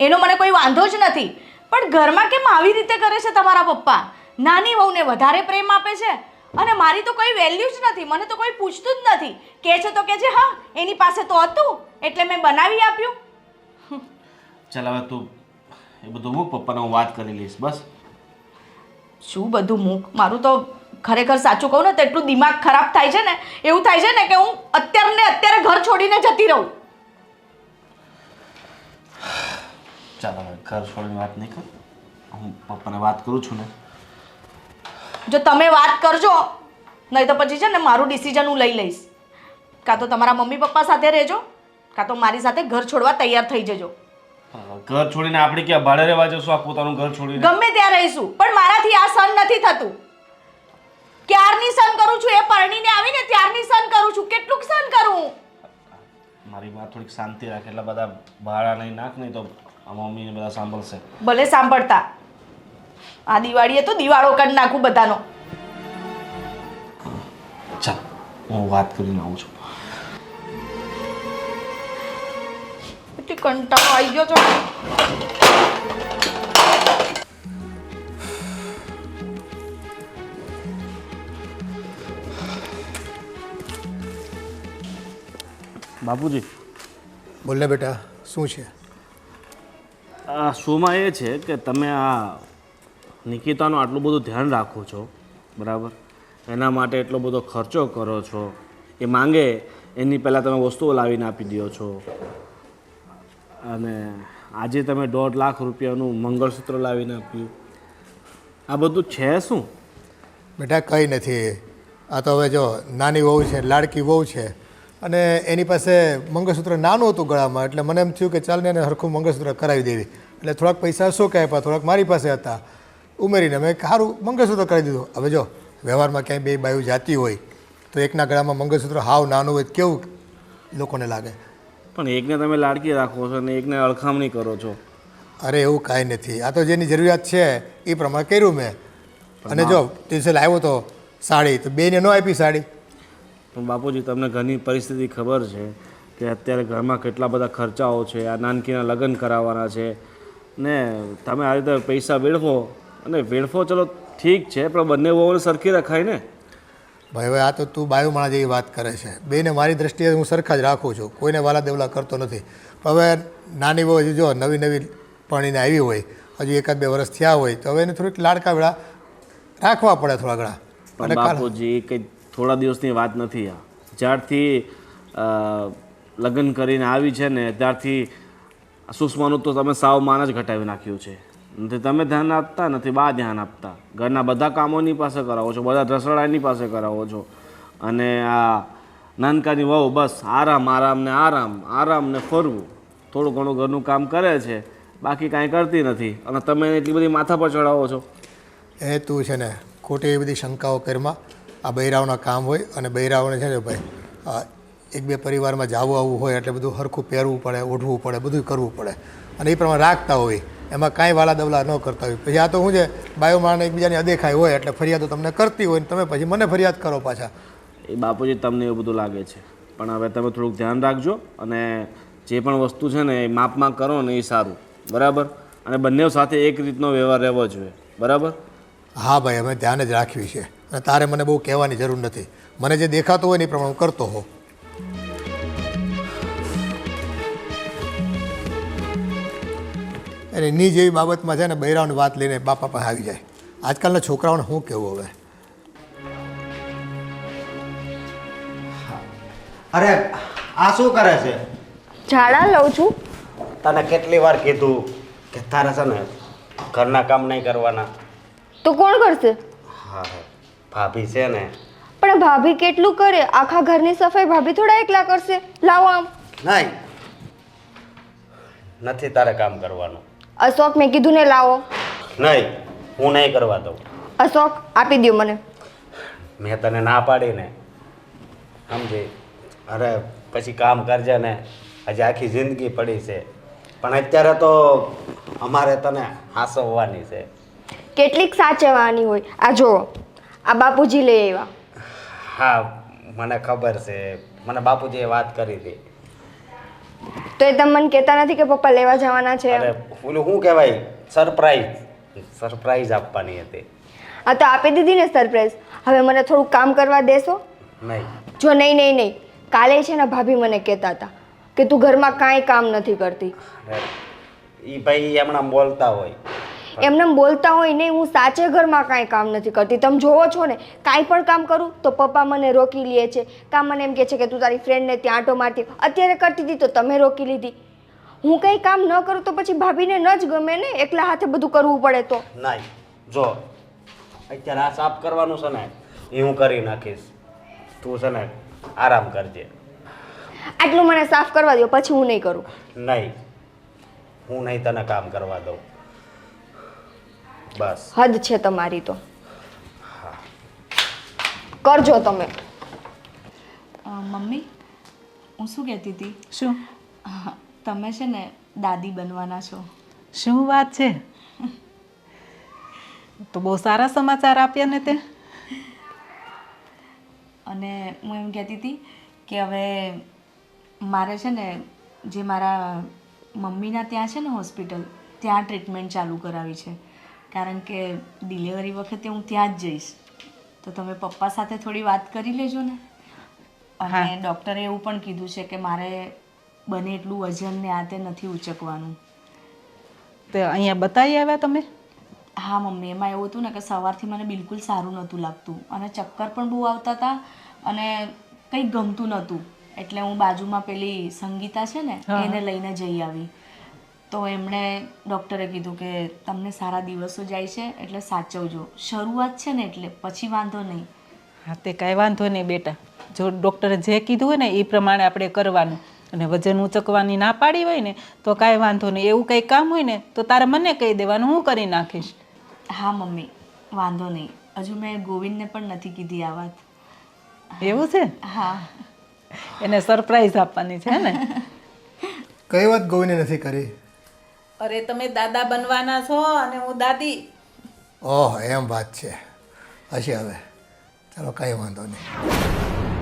એનો મને કોઈ વાંધો જ નથી. પણ ઘરમાં કેમ આવી રીતે કરે છે તમારા પપ્પા? નાની વહુને વધારે પ્રેમ આપે છે અને મારી તો કોઈ વેલ્યુ જ નથી. મને તો કોઈ પૂછતું જ નથી. કહે છે તો કે છે હા એની પાસે તો હતું એટલે મેં બનાવી આપ્યું. ચાલ હવે તું એ બધું મૂક, પપ્પાને હું વાત કરી લઈશ બસ. શું બધું મૂક? મારું તો ખરેખર સાચું કહું ને તો એટલું દિમાગ ખરાબ થાય છે ને, એવું થાય છે ને કે હું અત્યારે ઘર છોડીને જતી રહું. ચાલ હવે ઘર છોડીને વાત નહીં કર. હું પપ્પાને વાત કરું છું ને. જો તમે વાત કરજો નહીં તો પછી છે ને મારું ડિસિઝન હું લઈ લઈશ. કાં તો તમારા મમ્મી પપ્પા સાથે રહેજો, કાં તો મારી સાથે ઘર છોડવા તૈયાર થઈ જજો. ઘર છોડીને આપણે ક્યાં ભાડે રહેવા જશું? આ પોતાનું ઘર છોડીને ગમે ત્યાં રહીશું, પણ મારાથી આ સહન નથી થતું. ક્યારની સહન કરું છું, એ પરણીને આવીને ત્યારની સહન કરું છું. કેટલુંક સહન કરું? મારી વાત થોડીક શાંતિ રાખ. એટલે બધા ભાડા નહીં નાખ, નહીં તો આ મમ્મીને બધા સાંભળશે. ભલે સાંભળતા. આ દિવાળીએ તો દિવાળો કરી નાખું બધાનો. ચાલ હું વાત કરીને આવું છું. એટલી કંટાળો આવી ગયો છો. બાપુજી બોલ ને બેટા, શું છે? આ શોમાં એ છે કે તમે આ નિકિતાનું આટલું બધું ધ્યાન રાખો છો, બરાબર? એના માટે એટલો બધો ખર્ચો કરો છો. એ માંગે એની પહેલાં તમે વસ્તુઓ લાવીને આપી દો છો. અને આજે તમે 1.5 લાખ રૂપિયાનું મંગળસૂત્ર લાવીને આપ્યું. આ બધું છે શું? બેટા કંઈ નથી. આ તો હવે જો નાની વહુ છે, લાડકી વહુ છે, અને એની પાસે મંગળસૂત્ર નાનું હતું ગળામાં, એટલે મને એમ થયું કે ચાલ ને એને હરખું મંગળસૂત્ર કરાવી દેવી. એટલે થોડાક પૈસા શું કે આપ્યા, થોડાક મારી પાસે હતા, ઉમેરીને મેં સારું મંગળસૂત્ર કરાવી દીધું. હવે જો વ્યવહારમાં ક્યાંય બે બાયું જાતી હોય તો એકના ગળામાં મંગળસૂત્ર હાવ નાનું હોય તો કેવું લોકોને લાગે. પણ એકને તમે લાડકી રાખો છો અને એકને અળખામણી કરો છો. અરે એવું કાંઈ નથી, આ તો જેની જરૂરિયાત છે એ પ્રમાણે કર્યું મેં. અને જો તીર્થલ આવ્યો તો સાડી, તો બેને ન આપી સાડી. પણ બાપુજી, તમને ઘરની પરિસ્થિતિ ખબર છે કે અત્યારે ઘરમાં કેટલા બધા ખર્ચાઓ છે, આ નાનકીના લગ્ન કરાવવાના છે ને તમે આ રીતે પૈસા વેડફો, અને વેડફો ચલો ઠીક છે, પણ બંને વહુને સરખી રખાય ને. ભાઈ હવે આ તો તું બાયું માણા જેવી વાત કરે છે. બેને મારી દ્રષ્ટિએ હું સરખા જ રાખું છું, કોઈને વાલા દેવલા કરતો નથી. પણ હવે નાની વહુ હજી જો નવી નવી પરણીને આવી હોય, હજી 1-2 વર્ષ થયા હોય, તો હવે એને થોડીક લાડકા વેળા રાખવા પડે થોડા ઘણા. પણ બાપુજી, કંઈ થોડા દિવસની વાત નથી. આ જ્યારથી લગ્ન કરીને આવી છે ને ત્યારથી સુષ્માનું તો તમે સાવ માન જ ઘટાવી નાખ્યું છે. નથી તમે ધ્યાન આપતા, નથી બા ધ્યાન આપતા. ઘરના બધા કામોની પાસે કરાવો છો, બધા રસોડાની પાસે કરાવો છો, અને આ નાનકાની વહુ બસ આરામ આરામ ને આરામ, આરામ ને ફરવું. થોડું ઘણું ઘરનું કામ કરે છે, બાકી કાંઈ કરતી નથી, અને તમે એને એટલી બધી માથા પર ચડાવો છો. એ તું છે ને ખોટી એવી બધી શંકાઓ કરમાં. આ બૈરાઓના કામ હોય, અને બૈરાઓને છે ને ભાઈ 1-2 પરિવારમાં જવું આવવું હોય એટલે બધું હરખું પહેરવું પડે, ઓઢવું પડે, બધું કરવું પડે, અને એ પ્રમાણે રાખતા હોય. એમાં કાંઈ વાલા દવલા ન કરતા હોય. પછી આ તો શું છે, બાયો માણસ એકબીજાની અદેખાઈ હોય એટલે ફરિયાદો તમને કરતી હોય ને તમે પછી મને ફરિયાદ કરો પાછા. એ બાપુજી, તમને એવું બધું લાગે છે, પણ હવે તમે થોડુંક ધ્યાન રાખજો, અને જે પણ વસ્તુ છે ને એ માપમાં કરો ને એ સારું, બરાબર? અને બંને સાથે એક રીતનો વ્યવહાર રહેવો જોઈએ, બરાબર? હા ભાઈ, અમે ધ્યાન જ રાખ્યું છે, અને તારે મને બહુ કહેવાની જરૂર નથી. મને જે દેખાતું હોય ને એ પ્રમાણે હું કરતો હોઉં. અને એની જેવી બાબતમાં છે ને બૈરાઓની વાત લઈને બાપા પાસે આવી જાય. આજકાલના છોકરાઓને શું કહેવું હવે? અરે આ શું કરે છે? ઝાડા લઉં છું. તને કેટલી વાર કીધું કે તારે છે ને ઘરના કામ નહીં કરવાના? તો કોણ કરશે? હા, ભાભી છે ને. પણ ભાભી કેટલું કરે? આખા ઘરની સફાઈ ભાભી થોડા એકલા કરશે? લાવો આમ. નહીં, નથી તારે કામ કરવાનું. અશોક, મેં કીધું ને લાવો. નહીં, હું નહીં કરવા દઉં. અશોક, આપી દો મને. મેં તને ના પાડી ને, સમજી? અરે પછી કામ કરજે ને, હજી આખી જિંદગી પડી છે. પણ અત્યારે તો અમારે તને હાંસવવાની છે. કેટલીક સાચવવાની હોય. આ જુઓ, આ બાપુજી લઈ આવ્યા. હા, મને ખબર છે, મને બાપુજીએ વાત કરી હતી. તો એ તમે મને કહેતા નથી કે પપ્પા લેવા જવાના છે? અરે ઓલું શું કહેવાય, સરપ્રાઈઝ આપવાની હતી. આ તો આપી દીધી ને સરપ્રાઈઝ. હવે મને થોડું કામ કરવા દેશો? નહીં. જો નહીં નહીં નહીં, કાલે છે ને ભાભી મને કહેતા હતા કે તું ઘરમાં કાંઈ કામ નથી કરતી. એ ભાઈ એમણા બોલતા હોય. એમને બોલતા હોય નહીં, હું સાચે ઘરમાં કાંઈ કામ નથી કરતી. તમે જોવો છો ને, કાંઈ પણ કામ કરું તો પપ્પા મને રોકી લે છે. કાં મને એમ કહે છે કે તું તારી ફ્રેન્ડને ત્યાં આંટો મારતી. અત્યારે કરતી હતી તો તમે રોકી લીધી. હું કંઈ કામ ન કરું તો પછી ભાભીને ન જ ગમે ને, એકલા હાથે બધું કરવું પડે તો. નહીં, જો અત્યારે આ સાફ કરવાનું છે ને એ હું કરી નાખીશ. તું છે ને આરામ કરજે. આટલું મને સાફ કરવા દો, પછી હું નહીં કરું. નહીં, હું નહીં તને કામ કરવા દઉં. બસ હદ છે તમારી તો. કરજો તમે. મમ્મી, હું શું કહેતી હતી? શું? તમે છે ને દાદી બનવાના છો. શું વાત છે? તો બહુ સારા સમાચાર આપ્યા ને તે. અને હું એમ કહેતી હતી કે હવે મારે છે ને જે મારા મમ્મીના ત્યાં છે ને હોસ્પિટલ, ત્યાં ટ્રીટમેન્ટ ચાલુ કરાવી છે, કારણ કે ડિલિવરી વખતે હું ત્યાં જ જઈશ. તો તમે પપ્પા સાથે થોડી વાત કરી લેજો ને. અને ડૉક્ટરે એવું પણ કીધું છે કે મારે બને એટલું વજન ને આ તે નથી ઉચકવાનું. તે અહીંયા બતાવી આવ્યા તમે? હા મમ્મી, એમાં એવું હતું ને કે સવારથી મને બિલકુલ સારું નહોતું લાગતું, અને ચક્કર પણ બહુ આવતા હતા, અને કંઈ ગમતું નહોતું. એટલે હું બાજુમાં પેલી સંગીતા છે ને એને લઈને જઈ આવી. તો એમણે ડૉક્ટરે કીધું કે તમને સારા દિવસો જાય છે એટલે સાચવજો. શરૂઆત છે ને એટલે પછી વાંધો નહીં. હા તે કાંઈ વાંધો નહીં બેટા, જો ડૉક્ટરે જે કીધું હોય ને એ પ્રમાણે આપણે કરવાનું. અને વજન ઊંચકવાની ના પાડી હોય ને તો કાંઈ વાંધો નહીં. એવું કંઈ કામ હોય ને તો તારે મને કહી દેવાનું, હું કરી નાખીશ. હા મમ્મી, વાંધો નહીં. હજુ મેં ગોવિંદને પણ નથી કીધી આ વાત. એવું છે? હા. એને સરપ્રાઈઝ આપવાની છે ને? કઈ વાત ગોવિને નથી કરી? અરે તમે દાદા બનવાના છો અને હું દાદી. ઓહ, એમ વાત છે. હશે હવે, ચાલો કાંઈ વાંધો નહીં.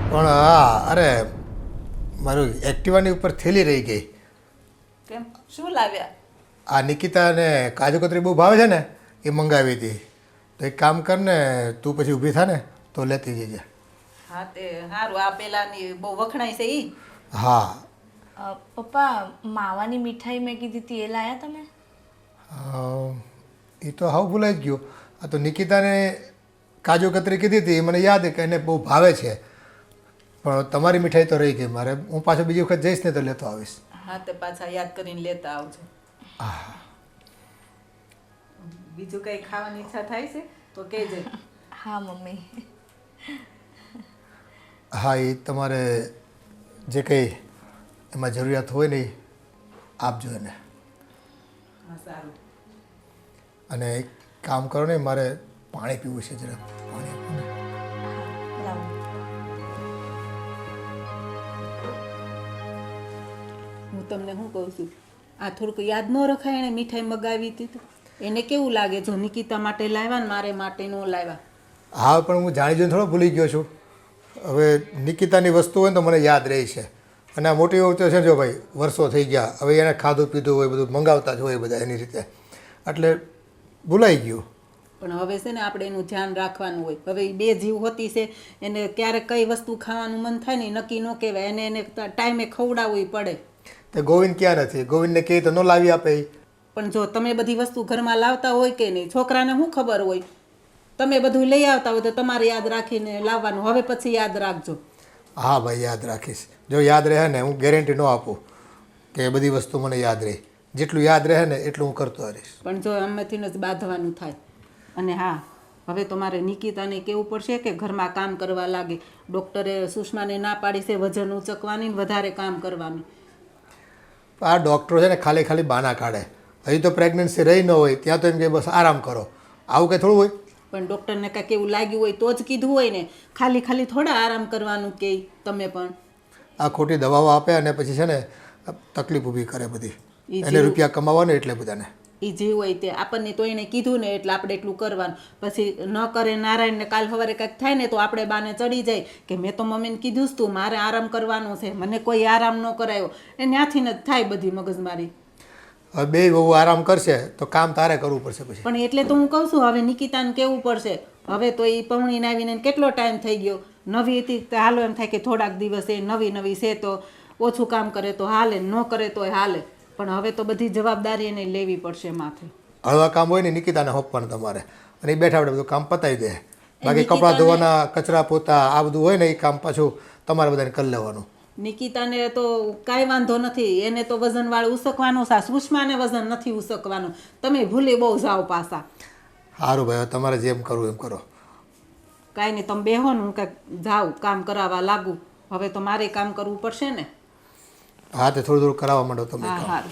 પણ હા, અરે મારું એક્ટિવાની ઉપર થેલી રહી ગઈ. કેમ, શું લાવ્યા? આ નિકિતાને કાજુ કતરી બહુ ભાવે છે ને, એ મંગાવી હતી. તો એક કામ કર ને, તું પછી ઊભી થા ને તો લેતી જજે. હા તે સારું. આ પેલાની બહુ વખણાય છે ઈ? હા. પપ્પા, માવાની મીઠાઈ મેં કીધી હતી એ લાયા તમે? એ તો હાવ ભૂલાઈ જ ગયો. આ તો નિકિતાને કાજુ કતરી કીધી હતી, મને યાદ કે એને બહુ ભાવે છે. પણ તમારી મીઠાઈ તો રહી ગઈ મારે. હું પાછો બીજી વખત જઈશ ને તો લેતો આવીશ. હા તે પાછા યાદ કરીને લેતા આવજો. હા. બીજું કંઈ ખાવાની ઈચ્છા થાય છે તો કહેજે. હા મમ્મી. હા, એ તમારે જે કંઈ એમાં જરૂરિયાત હોય ને એ આપજો એને. હા સારું. અને એક કામ કરો ને, મારે પાણી પીવું છે, જરા પાણી આપો ને. લાવો. હું તમને શું કહું છું, આ થોડુંક યાદ ન રખાય એણે મીઠાઈ મગાવી હતી તો? એને કેવું લાગે જો નિકિતા માટે લાવ્યા ને મારે માટે ન લાવ્યા? હા, પણ હું જાણી જોઈને થોડો ભૂલી ગયો છું. હવે નિકિતાની વસ્તુ હોય ને તો મને યાદ રહી છે. અને આ મોટી વખતે છે જો ભાઈ, વર્ષો થઈ ગયા, હવે એને ખાધું પીધું હોય બધું મંગાવતા જ હોય બધા એની રીતે, એટલે ભૂલાઈ ગયું. પણ હવે છે ને આપણે એનું ધ્યાન રાખવાનું હોય. હવે એ બે જીવ હોતી છે, એને ક્યારેક કઈ વસ્તુ ખાવાનું મન થાય ને નક્કી ન કહેવાય. એને ટાઈમે ખવડાવવું પડે. તે ગોવિંદ ક્યાં નથી? ગોવિંદને કહે તો ન લાવી આપે. પણ જો તમે બધી વસ્તુ ઘરમાં લાવતા હોય કે નહીં, છોકરાને શું ખબર હોય? તમે બધું લઈ આવતા હોય તો તમારે યાદ રાખીને લાવવાનું. હવે પછી યાદ રાખજો. હા ભાઈ, યાદ રાખીશ. જો યાદ રહે ને, હું ગેરંટી ન આપું કે બધી વસ્તુ મને યાદ રહે. જેટલું યાદ રહે ને એટલું હું કરતો રહીશ. પણ જો અમેથી જ બાંધવાનું થાય. અને હા, હવે તો મારે નિકિતાને કહેવું પડશે કે ઘરમાં કામ કરવા લાગે. ડૉક્ટરે સુષ્માને ના પાડી છે વજન ઊંચકવાની ને વધારે કામ કરવાની. આ ડૉક્ટરો છે ને ખાલી ખાલી બાના કાઢે. હજી તો પ્રેગ્નન્સી રહી ન હોય ત્યાં તો એમ કે બસ આરામ કરો. આવું કંઈ થોડું હોય? પણ ડૉક્ટરને કાંઈક એવું લાગ્યું હોય તો જ કીધું હોય ને. ખાલી ખાલી થોડા આરામ કરવાનું કે તમે પણ. આ ખોટી દવાઓ આપે અને પછી છે ને તકલીફ ઊભી કરે બધી. એને રૂપિયા કમાવાને એટલે બધાને. એ જે હોય તે આપણને તો એને કીધું ને એટલે આપણે એટલું કરવાનું. પછી ન કરે નારાયણને કાલ સવારે કાંઈક થાય ને તો આપણે બાને ચડી જાય કે મેં તો મમ્મીને કીધું જ તું મારે આરામ કરવાનો છે, મને કોઈ આરામ ન કરાયો. એ ત્યાંથી જ થાય બધી મગજમારી. હવે બે બહુ આરામ કરશે તો કામ તારે કરવું પડશે પછી. પણ એટલે તો હું કહું છું હવે નિકિતાને કેવું પડશે. હવે તો એ પૌણીને આવીને કેટલો ટાઈમ થઈ ગયો. નવી હતી તો હાલો એમ થાય કે થોડાક દિવસ એ નવી નવી છે તો ઓછું કામ કરે તો હાલે, ન કરે તોય હાલે. પણ હવે તો બધી જવાબદારી એને લેવી પડશે માથે. હળવા કામ હોય ને નિકિતાને હોપવાનું તમારે, અને એ બેઠા આપણે બધું કામ પતાવી દે. બાકી કપડાં ધોવાના, કચરા પોતા આ બધું હોય ને એ કામ પાછું તમારે બધાને કરી લેવાનું. નિકિતાને તો કાંઈ વાંધો નથી, એને તો વજનવાળું ઉસકવાનું છે. સુષ્માને વજન નથી ઉસકવાનું. તમે ભૂલી બહુ જાઓ પાછા. સારું ભાઈ, તમારે જેમ કરવું એમ કરો. કાંઈ નહીં, તમે બેહો ને હું કાંઈક જાઉં કામ કરાવવા લાગુ. હવે તો મારે કામ કરવું પડશે ને. હા, તે થોડું થોડું કરાવવા માંડો તમે. હા હા.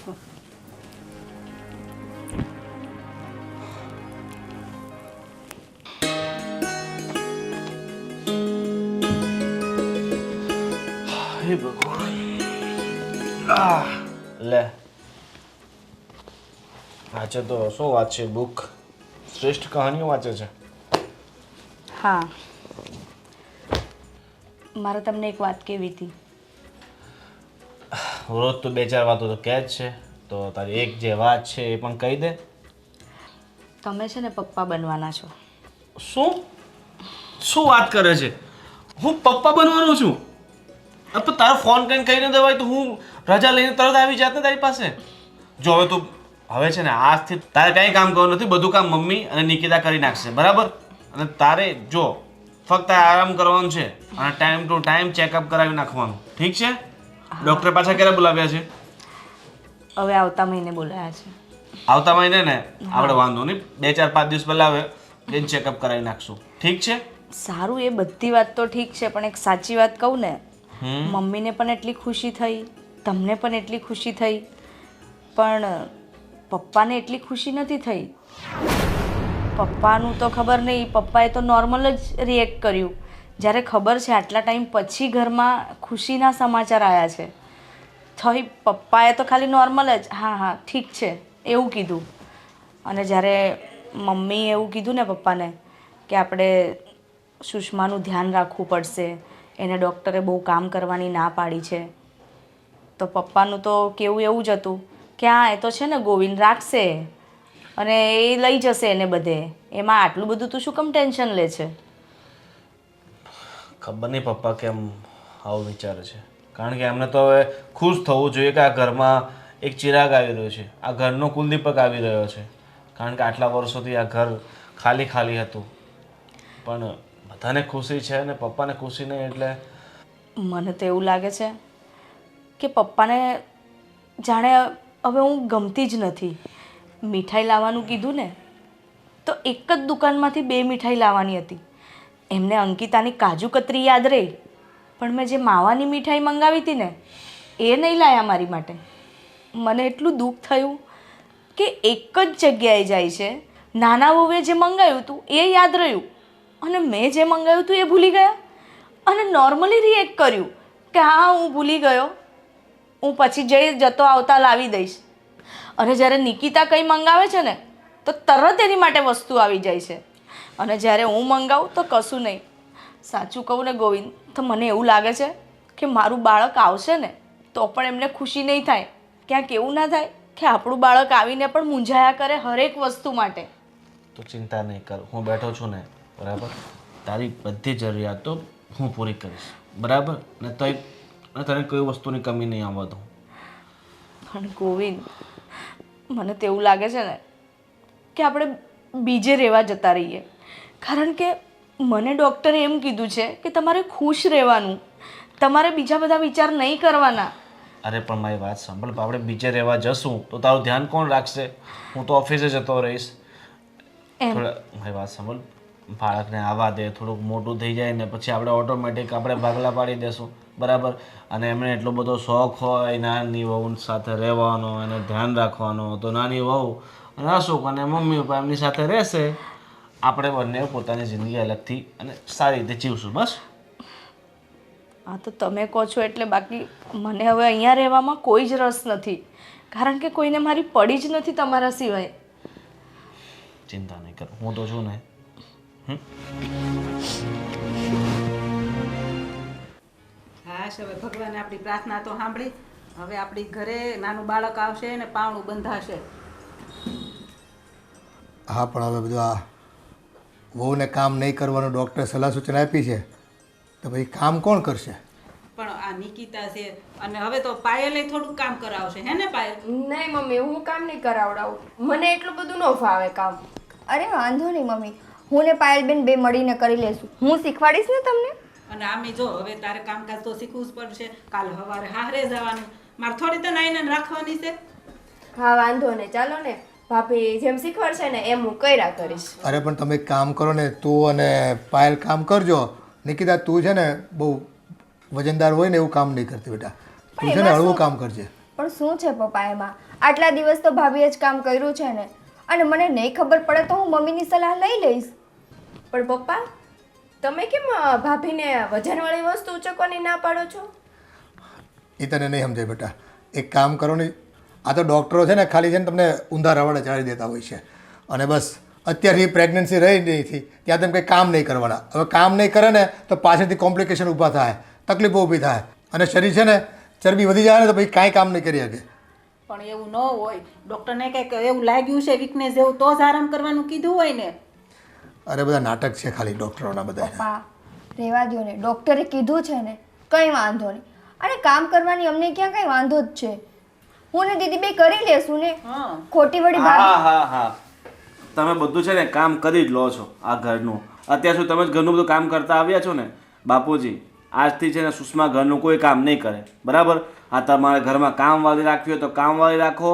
હે ભગવાન. લે વાંચે તો શું વાત છે? બુક શ્રેષ્ઠ કહાનીઓ વાંચે છે. હા, મારે તમને એક વાત કહેવી હતી. રોજ તો બે ચાર વાતો તો કહે જ છે, તો તારી એક જે વાત છે એ પણ કહી દે. તમે છે ને પપ્પા બનવાના છો. શું શું વાત કરે છે? હું પપ્પા બનવાનો છું? તો તારો ફોન કરીને કહી ન દેવાય તો હું રજા લઈને તરત આવી જાત ને તારી પાસે. જો હવે તું હવે છે ને આજથી તારે કંઈ કામ કરવાનું નથી. બધું કામ મમ્મી અને નિકિતા કરી નાખશે, બરાબર? અને તારે જો ફક્ત આરામ કરવાનું છે અને ટાઈમ ટુ ટાઈમ ચેકઅપ કરાવી નાખવાનું, ઠીક છે? ડૉક્ટર પાછા ક્યારે બોલાવ્યા છે? હવે આવતા મહિને બોલાયા છે. આવતા મહિને ને આપણે વાંધો નહીં, 2-4-5 દિવસ પહેલા આવે એ ચેકઅપ કરાવી નાખશું. ઠીક છે? સારું, એ બધી વાત તો ઠીક છે, પણ એક સાચી વાત કહું ને, મમ્મીને પણ એટલી ખુશી થઈ, તમને પણ એટલી ખુશી થઈ, પણ પપ્પાને એટલી ખુશી નથી થઈ. પપ્પાનું તો ખબર નહીં, પપ્પાએ તો નોર્મલ જ રિએક્ટ કર્યું. જ્યારે ખબર છે આટલા ટાઈમ પછી ઘરમાં ખુશીના સમાચાર આવ્યા છે, થઈ પપ્પાએ તો ખાલી નોર્મલ જ હા હા ઠીક છે એવું કીધું. અને જ્યારે મમ્મીએ એવું કીધું ને પપ્પાને કે આપણે સુષ્માનું ધ્યાન રાખવું પડશે, એને ડૉક્ટરે બહુ કામ કરવાની ના પાડી છે, તો પપ્પાનું તો કેવું એવું જ હતું કે હા એ તો છે ને ગોવિંદ રાખશે અને એ લઈ જશે એને બધે, એમાં આટલું બધું તું શું કેમ ટેન્શન લે છે? ખબર નહીં પપ્પા કેમ આવું વિચારે છે, કારણ કે એમને તો હવે ખુશ થવું જોઈએ કે આ ઘરમાં એક ચિરાગ આવી રહ્યો છે, આ ઘરનો કુલદીપક આવી રહ્યો છે. કારણ કે આટલા વર્ષોથી આ ઘર ખાલી ખાલી હતું, પણ બધાને ખુશી છે અને પપ્પાને ખુશી નહીં, એટલે મને તો એવું લાગે છે કે પપ્પાને જાણે હવે હું ગમતી જ નથી. મીઠાઈ લાવવાનું કીધું ને તો એક જ દુકાનમાંથી 2 મીઠાઈ લાવવાની હતી. એમને અંકિતાની કાજુ કતરી યાદ રહી, પણ મેં જે માવાની મીઠાઈ મંગાવી હતી ને એ નહીં લાયા મારી માટે. મને એટલું દુઃખ થયું કે એક જ જગ્યાએ જાય છે, નાના વહુએ જે મંગાવ્યું હતું એ યાદ રહ્યું અને મેં જે મંગાવ્યું હતું એ ભૂલી ગયા અને નોર્મલી રિએક્ટ કર્યું કે હા હું ભૂલી ગયો, હું પછી જતો આવતા લાવી દઈશ. અને જ્યારે નિકિતા કંઈ મંગાવે છે ને તો તરત એની માટે વસ્તુ આવી જાય છે, અને જ્યારે હું મંગાવું તો કશું નહીં. સાચું કહું ને ગોવિંદ, તો મને એવું લાગે છે કે મારું બાળક આવશે ને તો પણ એમને ખુશી નહીં થાય. ક્યાંક એવું ના થાય કે આપણું બાળક આવીને પણ મૂંઝાયા કરે હરેક વસ્તુ માટે. તું ચિંતા નહીં કર, હું બેઠો છું ને, બરાબર? તારી બધી જરૂરિયાતો હું પૂરી કરીશ, બરાબર? ને તને કોઈ વસ્તુની કમી નહીં આવવા દઉં. પણ ગોવિંદ, મને તો એવું લાગે છે ને કે આપણે બીજે રહેવા જતા રહીએ, કારણ કે મને ડૉક્ટરે એમ કીધું છે કે તમારે ખુશ રહેવાનું, તમારે બીજા બધા વિચાર નહીં કરવાના. અરે પણ મારી વાત સાંભળ, આપણે બીજે રહેવા જશું તો તારું ધ્યાન કોણ રાખશે? હું તો ઓફિસે જતો રહીશ. મારી વાત સાંભળ, બાળકને આવવા દે, થોડુંક મોટું થઈ જાય ને પછી આપણે ઓટોમેટિક આપણે ભાગલા પાડી દેશું, બરાબર? અને એમને એટલો બધો શોખ હોય નાની વહુ સાથે રહેવાનો, એને ધ્યાન રાખવાનો, તો નાની વહુ અને અશોક અને મમ્મી પપ્પા એમની સાથે રહેશે, આપણે બંને પોતાની જિંદગી અલગથી અને સારી રીતે જીવશું. બસ હા, તો તમે કહો છો એટલે, બાકી મને હવે અહીંયા રહેવામાં કોઈ જ રસ નથી, કારણ કે કોઈને મારી પડી જ નથી તમારા સિવાય. ચિંતા નહીં કર, હું તો છું ને. હા, હવે ભગવાને આપણી પ્રાર્થના તો સાંભળી. હવે આપણી ઘરે નાનું બાળક આવશે ને પાવણું બંધાશે. હા, પણ હવે બધું આ વહુને કામ નહીં કરવાનું ડૉક્ટરે સલાહ સૂચન આપી છે, તો ભાઈ કામ કોણ કરશે? પણ આ નિકિતા છે અને હવે તો પાયલે થોડુંક કામ કરાવશે, હે ને પાયલ? નહીં મમ્મી, હું કામ નહીં કરાવડાવું, મને એટલું બધું ન ફાવે કામ. અરે વાંધો નહીં મમ્મી, હું ને પાયલબેન બે મળીને કરી લેશું. હું શીખવાડીશ ને તમને. અને આમે જો હવે તારે કામકાજ તો શીખવું જ પડશે. કાલ સવારે હારે જવાનું, મારે થોડી તો નાઈને રાખવાની છે. હા વાંધો નહીં, ચાલો ને, ભાભી જેમ શીખવાડશે ને એમ હું કર્યા કરીશ. અરે પણ તમે એક કામ કરો ને, તું અને પાયલ કામ કરજો. નિકિતા તું છે ને બહુ વજનદાર હોય ને એવું કામ નહીં કરતી બેટા, તું છે ને હળવું કામ કરજે. પણ શું છે પપ્પા એમાં? આટલા દિવસ તો ભાભીએ જ કામ કર્યું છે ને, અને મને નહીં ખબર પડે તો હું મમ્મીની સલાહ લઈ લઈશ. પણ પપ્પા, તમે કેમ ભાભીને વજનવાળી વસ્તુ ઉચકવાની ના પાડો છો? એ તને નહીં સમજાય બેટા. એક કામ કરો ને, આ તો ડૉક્ટરો છે ને ખાલી છે ને તમને ઊંધા રવાડે ચાળી દેતા હોય છે, અને બસ અત્યારથી પ્રેગ્નન્સી રહી નહીં થી ત્યાં તમે કંઈ કામ નહીં કરવાના. હવે કામ નહીં કરે ને તો પાછળથી કોમ્પ્લિકેશન ઊભા થાય, તકલીફો ઊભી થાય, અને શરીર છે ને ચરબી વધી જાય ને તો પછી કાંઈ કામ નહીં કરી શકે. પણ એવું ન હોય, ડૉક્ટરને કંઈક એવું લાગ્યું છે વીકનેસ જેવું તો જ આરામ કરવાનું કીધું હોય ને. અરે બધા નાટક છે ખાલી ડૉક્ટરોના બધા. પપ્પા રહેવા દો ને, ડૉક્ટરે કીધું છે ને, કંઈ વાંધો નહીં. અને કામ કરવાની અમને ક્યાં કંઈ વાંધો જ છે. હું ને દીદી બે કરી લેશું ને. ખોટી વળી હા હા હા, તમે બધું છે ને કામ કરી જ લો છો આ ઘરનું. અત્યાર સુધી તમે જ ઘરનું બધું કામ કરતા આવ્યા છો ને બાપુજી, આજથી છે ને સુષ્મા ઘરનું કોઈ કામ નહીં કરે, બરાબર? આ તમારે ઘરમાં કામવાળી રાખવી હોય તો કામવાળી રાખો,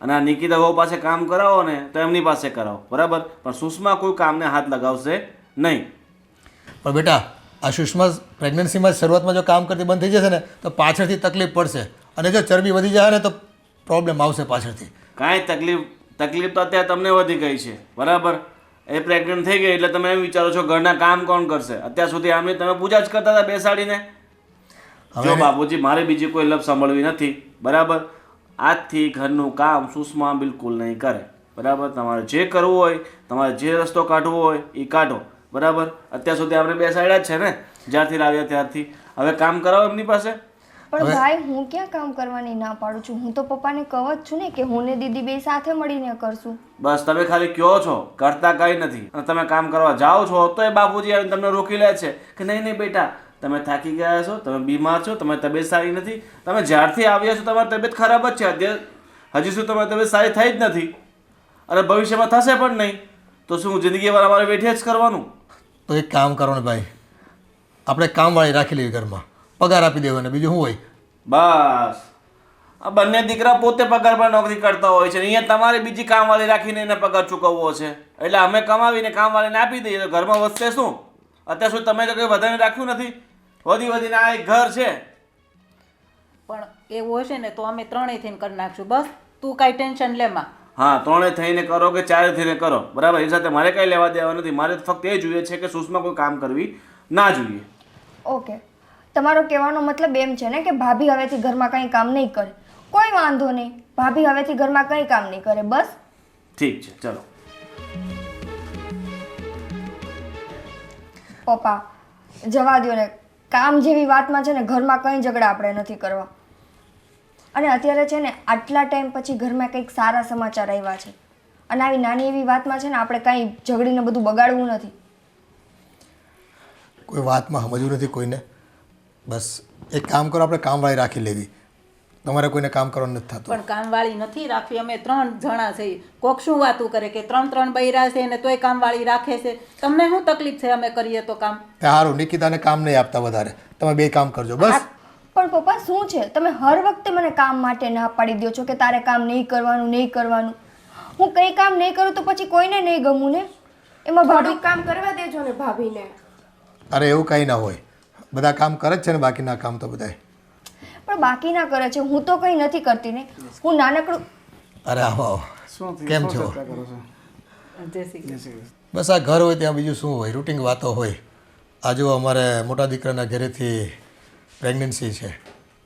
અને આ નિકિતા બહુ પાસે કામ કરાવો ને તો એમની પાસે કરાવો, બરાબર? પણ સુષ્મા કોઈ કામને હાથ લગાવશે નહીં. પણ બેટા આ સુષ્મા પ્રેગ્નન્સીમાં શરૂઆતમાં જો કામ કરતી બંધ થઈ જશે ને તો પાછળથી તકલીફ પડશે, અને જો ચરબી વધી જાય ને તો પ્રોબ્લેમ આવશે પાછળથી. કાંઈ તકલીફ તો અત્યારે તમને વધી ગઈ છે, બરાબર? એ પ્રેગ્નન્ટ થઈ ગઈ એટલે તમે એમ વિચારો છો ઘરના કામ કોણ કરશે? અત્યાર સુધી આમની તમે પૂજા જ કરતા હતા બેસાડીને. જો બાપુજી, મારે બીજી કોઈ લપ સાંભળવી નથી, બરાબર? આજથી ઘરનું કામ સુષ્મા બિલકુલ નહીં કરે, બરાબર? તમારે જે કરવું હોય, તમારે જે રસ્તો કાઢવો હોય એ કાઢો, બરાબર? અત્યાર સુધી આપણે બેસાડ્યા જ છે ને, જ્યારથી લાવ્યા ત્યારથી. હવે કામ કરાવો એમની પાસે. પણ ભાઈ હું ક્યાં કામ કરવાની ના પાડું છું? હું તો પપ્પાને કહું જ છું ને કે હું ને દીદી બે સાથે મળીને કરશું. બસ તમે ખાલી કહો છો, કરતા કંઈ નથી. અને તમે કામ કરવા જાઓ છો તો એ બાપુજી આવીને તમને રોકી લે છે કે નહીં નહીં બેટા, તમે થાકી ગયા છો, તમે બીમાર છો, તમારી તબિયત સારી નથી. તમે જ્યારથી આવ્યા છો તમારી તબિયત ખરાબ જ છે. અત્યારે હજી શું તમારી તબિયત સારી થઈ જ નથી, અને ભવિષ્યમાં થશે પણ નહીં. તો શું જિંદગીભર અમારે બેઠે જ કરવાનું? તો એક કામ કરો ને ભાઈ, આપણે કામવાળી રાખી લેવી ઘરમાં, પગાર આપી દેવાનો, બીજું શું હોય? બસ આ બંને દીકરા પોતે પગાર પર નોકરી કરતા હોય છે, અહીંયા તમારે બીજી કામવાળી રાખીને એને પગાર ચૂકવવો છે. એટલે અમે કમાવીને કામવાળીને આપી દઈએ તો ઘરમાં વધશે શું? અત્યાર સુધી તમે તો કંઈ વધારે રાખ્યું નથી, વધીને આ એક ઘર છે. પણ એવું હશે ને તો અમે ત્રણેય થઈને કરી નાખશું. બસ તું કાંઈ ટેન્શન લેમાં. હા, ત્રણે થઈને કરો કે ચારે થઈને કરો, બરાબર? એ સાથે મારે કંઈ લેવા દેવા નથી. મારે ફક્ત એ જોઈએ છે કે સુષ્મા કોઈ કામ કરવી ના જોઈએ. ઓકે, તમારો કહેવાનો મતલબ એમ છે ને કે ભાભી હવેથી ઘરમાં કંઈ કામ નહીં કરે. કોઈ વાંધો નહીં, ભાભી હવેથી ઘરમાં કંઈ કામ નહીં કરે, બસ. ઠીક છે, ચલો. પપ્પા જવા દો ને, કામ જેવી વાતમાં છે ને ઘરમાં કંઈ ઝઘડા આપણે નથી કરવા. અને અત્યારે છે ને આટલા ટાઈમ પછી ઘરમાં કંઈક સારા સમાચાર આવ્યા છે, અને આવી નાની એવી વાતમાં છે ને આપણે કાંઈ ઝઘડીને બધું બગાડવું નથી. કોઈ વાતમાં સમજવું નથી કોઈને. બસ એક કામ કરો, આપણે કામવાળી રાખી લેવી. તમારે કોઈને કામ કરવાનું નથી થતું. પણ કામવાળી નથી રાખવી, અમે 3 જણા છીએ. કોક શું વાતું કરે કે 3 બૈરા છે ને તોય કામવાળી રાખે છે. તમને શું તકલીફ છે અમે કરીએ તો કામ? સારું, નિકિતાને કામ નહીં આપતા વધારે, તમે 2 કામ કરજો બસ. પણ પપ્પા શું છે, તમે હર વખતે મને કામ માટે ના પાડી દો છો કે તારે કામ નહીં કરવાનું. હું કંઈ કામ નહીં કરું તો પછી કોઈને નહીં ગમું ને. એમાં ભાભી કામ કરવા દેજો ને ભાભીને. અરે એવું કંઈ ના હોય, બધા કામ કરે જ છે ને, બાકીના કામ તો બધાય. પણ બાકી ના કરે છે, હું તો કંઈ નથી કરતી ને. હું નાનકડું. અરે આવો શું થયું? કેમ શું છો? ચર્ચા કરો છો? જય શ્રી કૃષ્ણ. બસ આ ઘર હોય ત્યાં બીજું શું હોય, રૂટિન વાતો હોય. આ જો અમારે મોટા દીકરાના ઘરેથી પ્રેગ્નન્સી છે,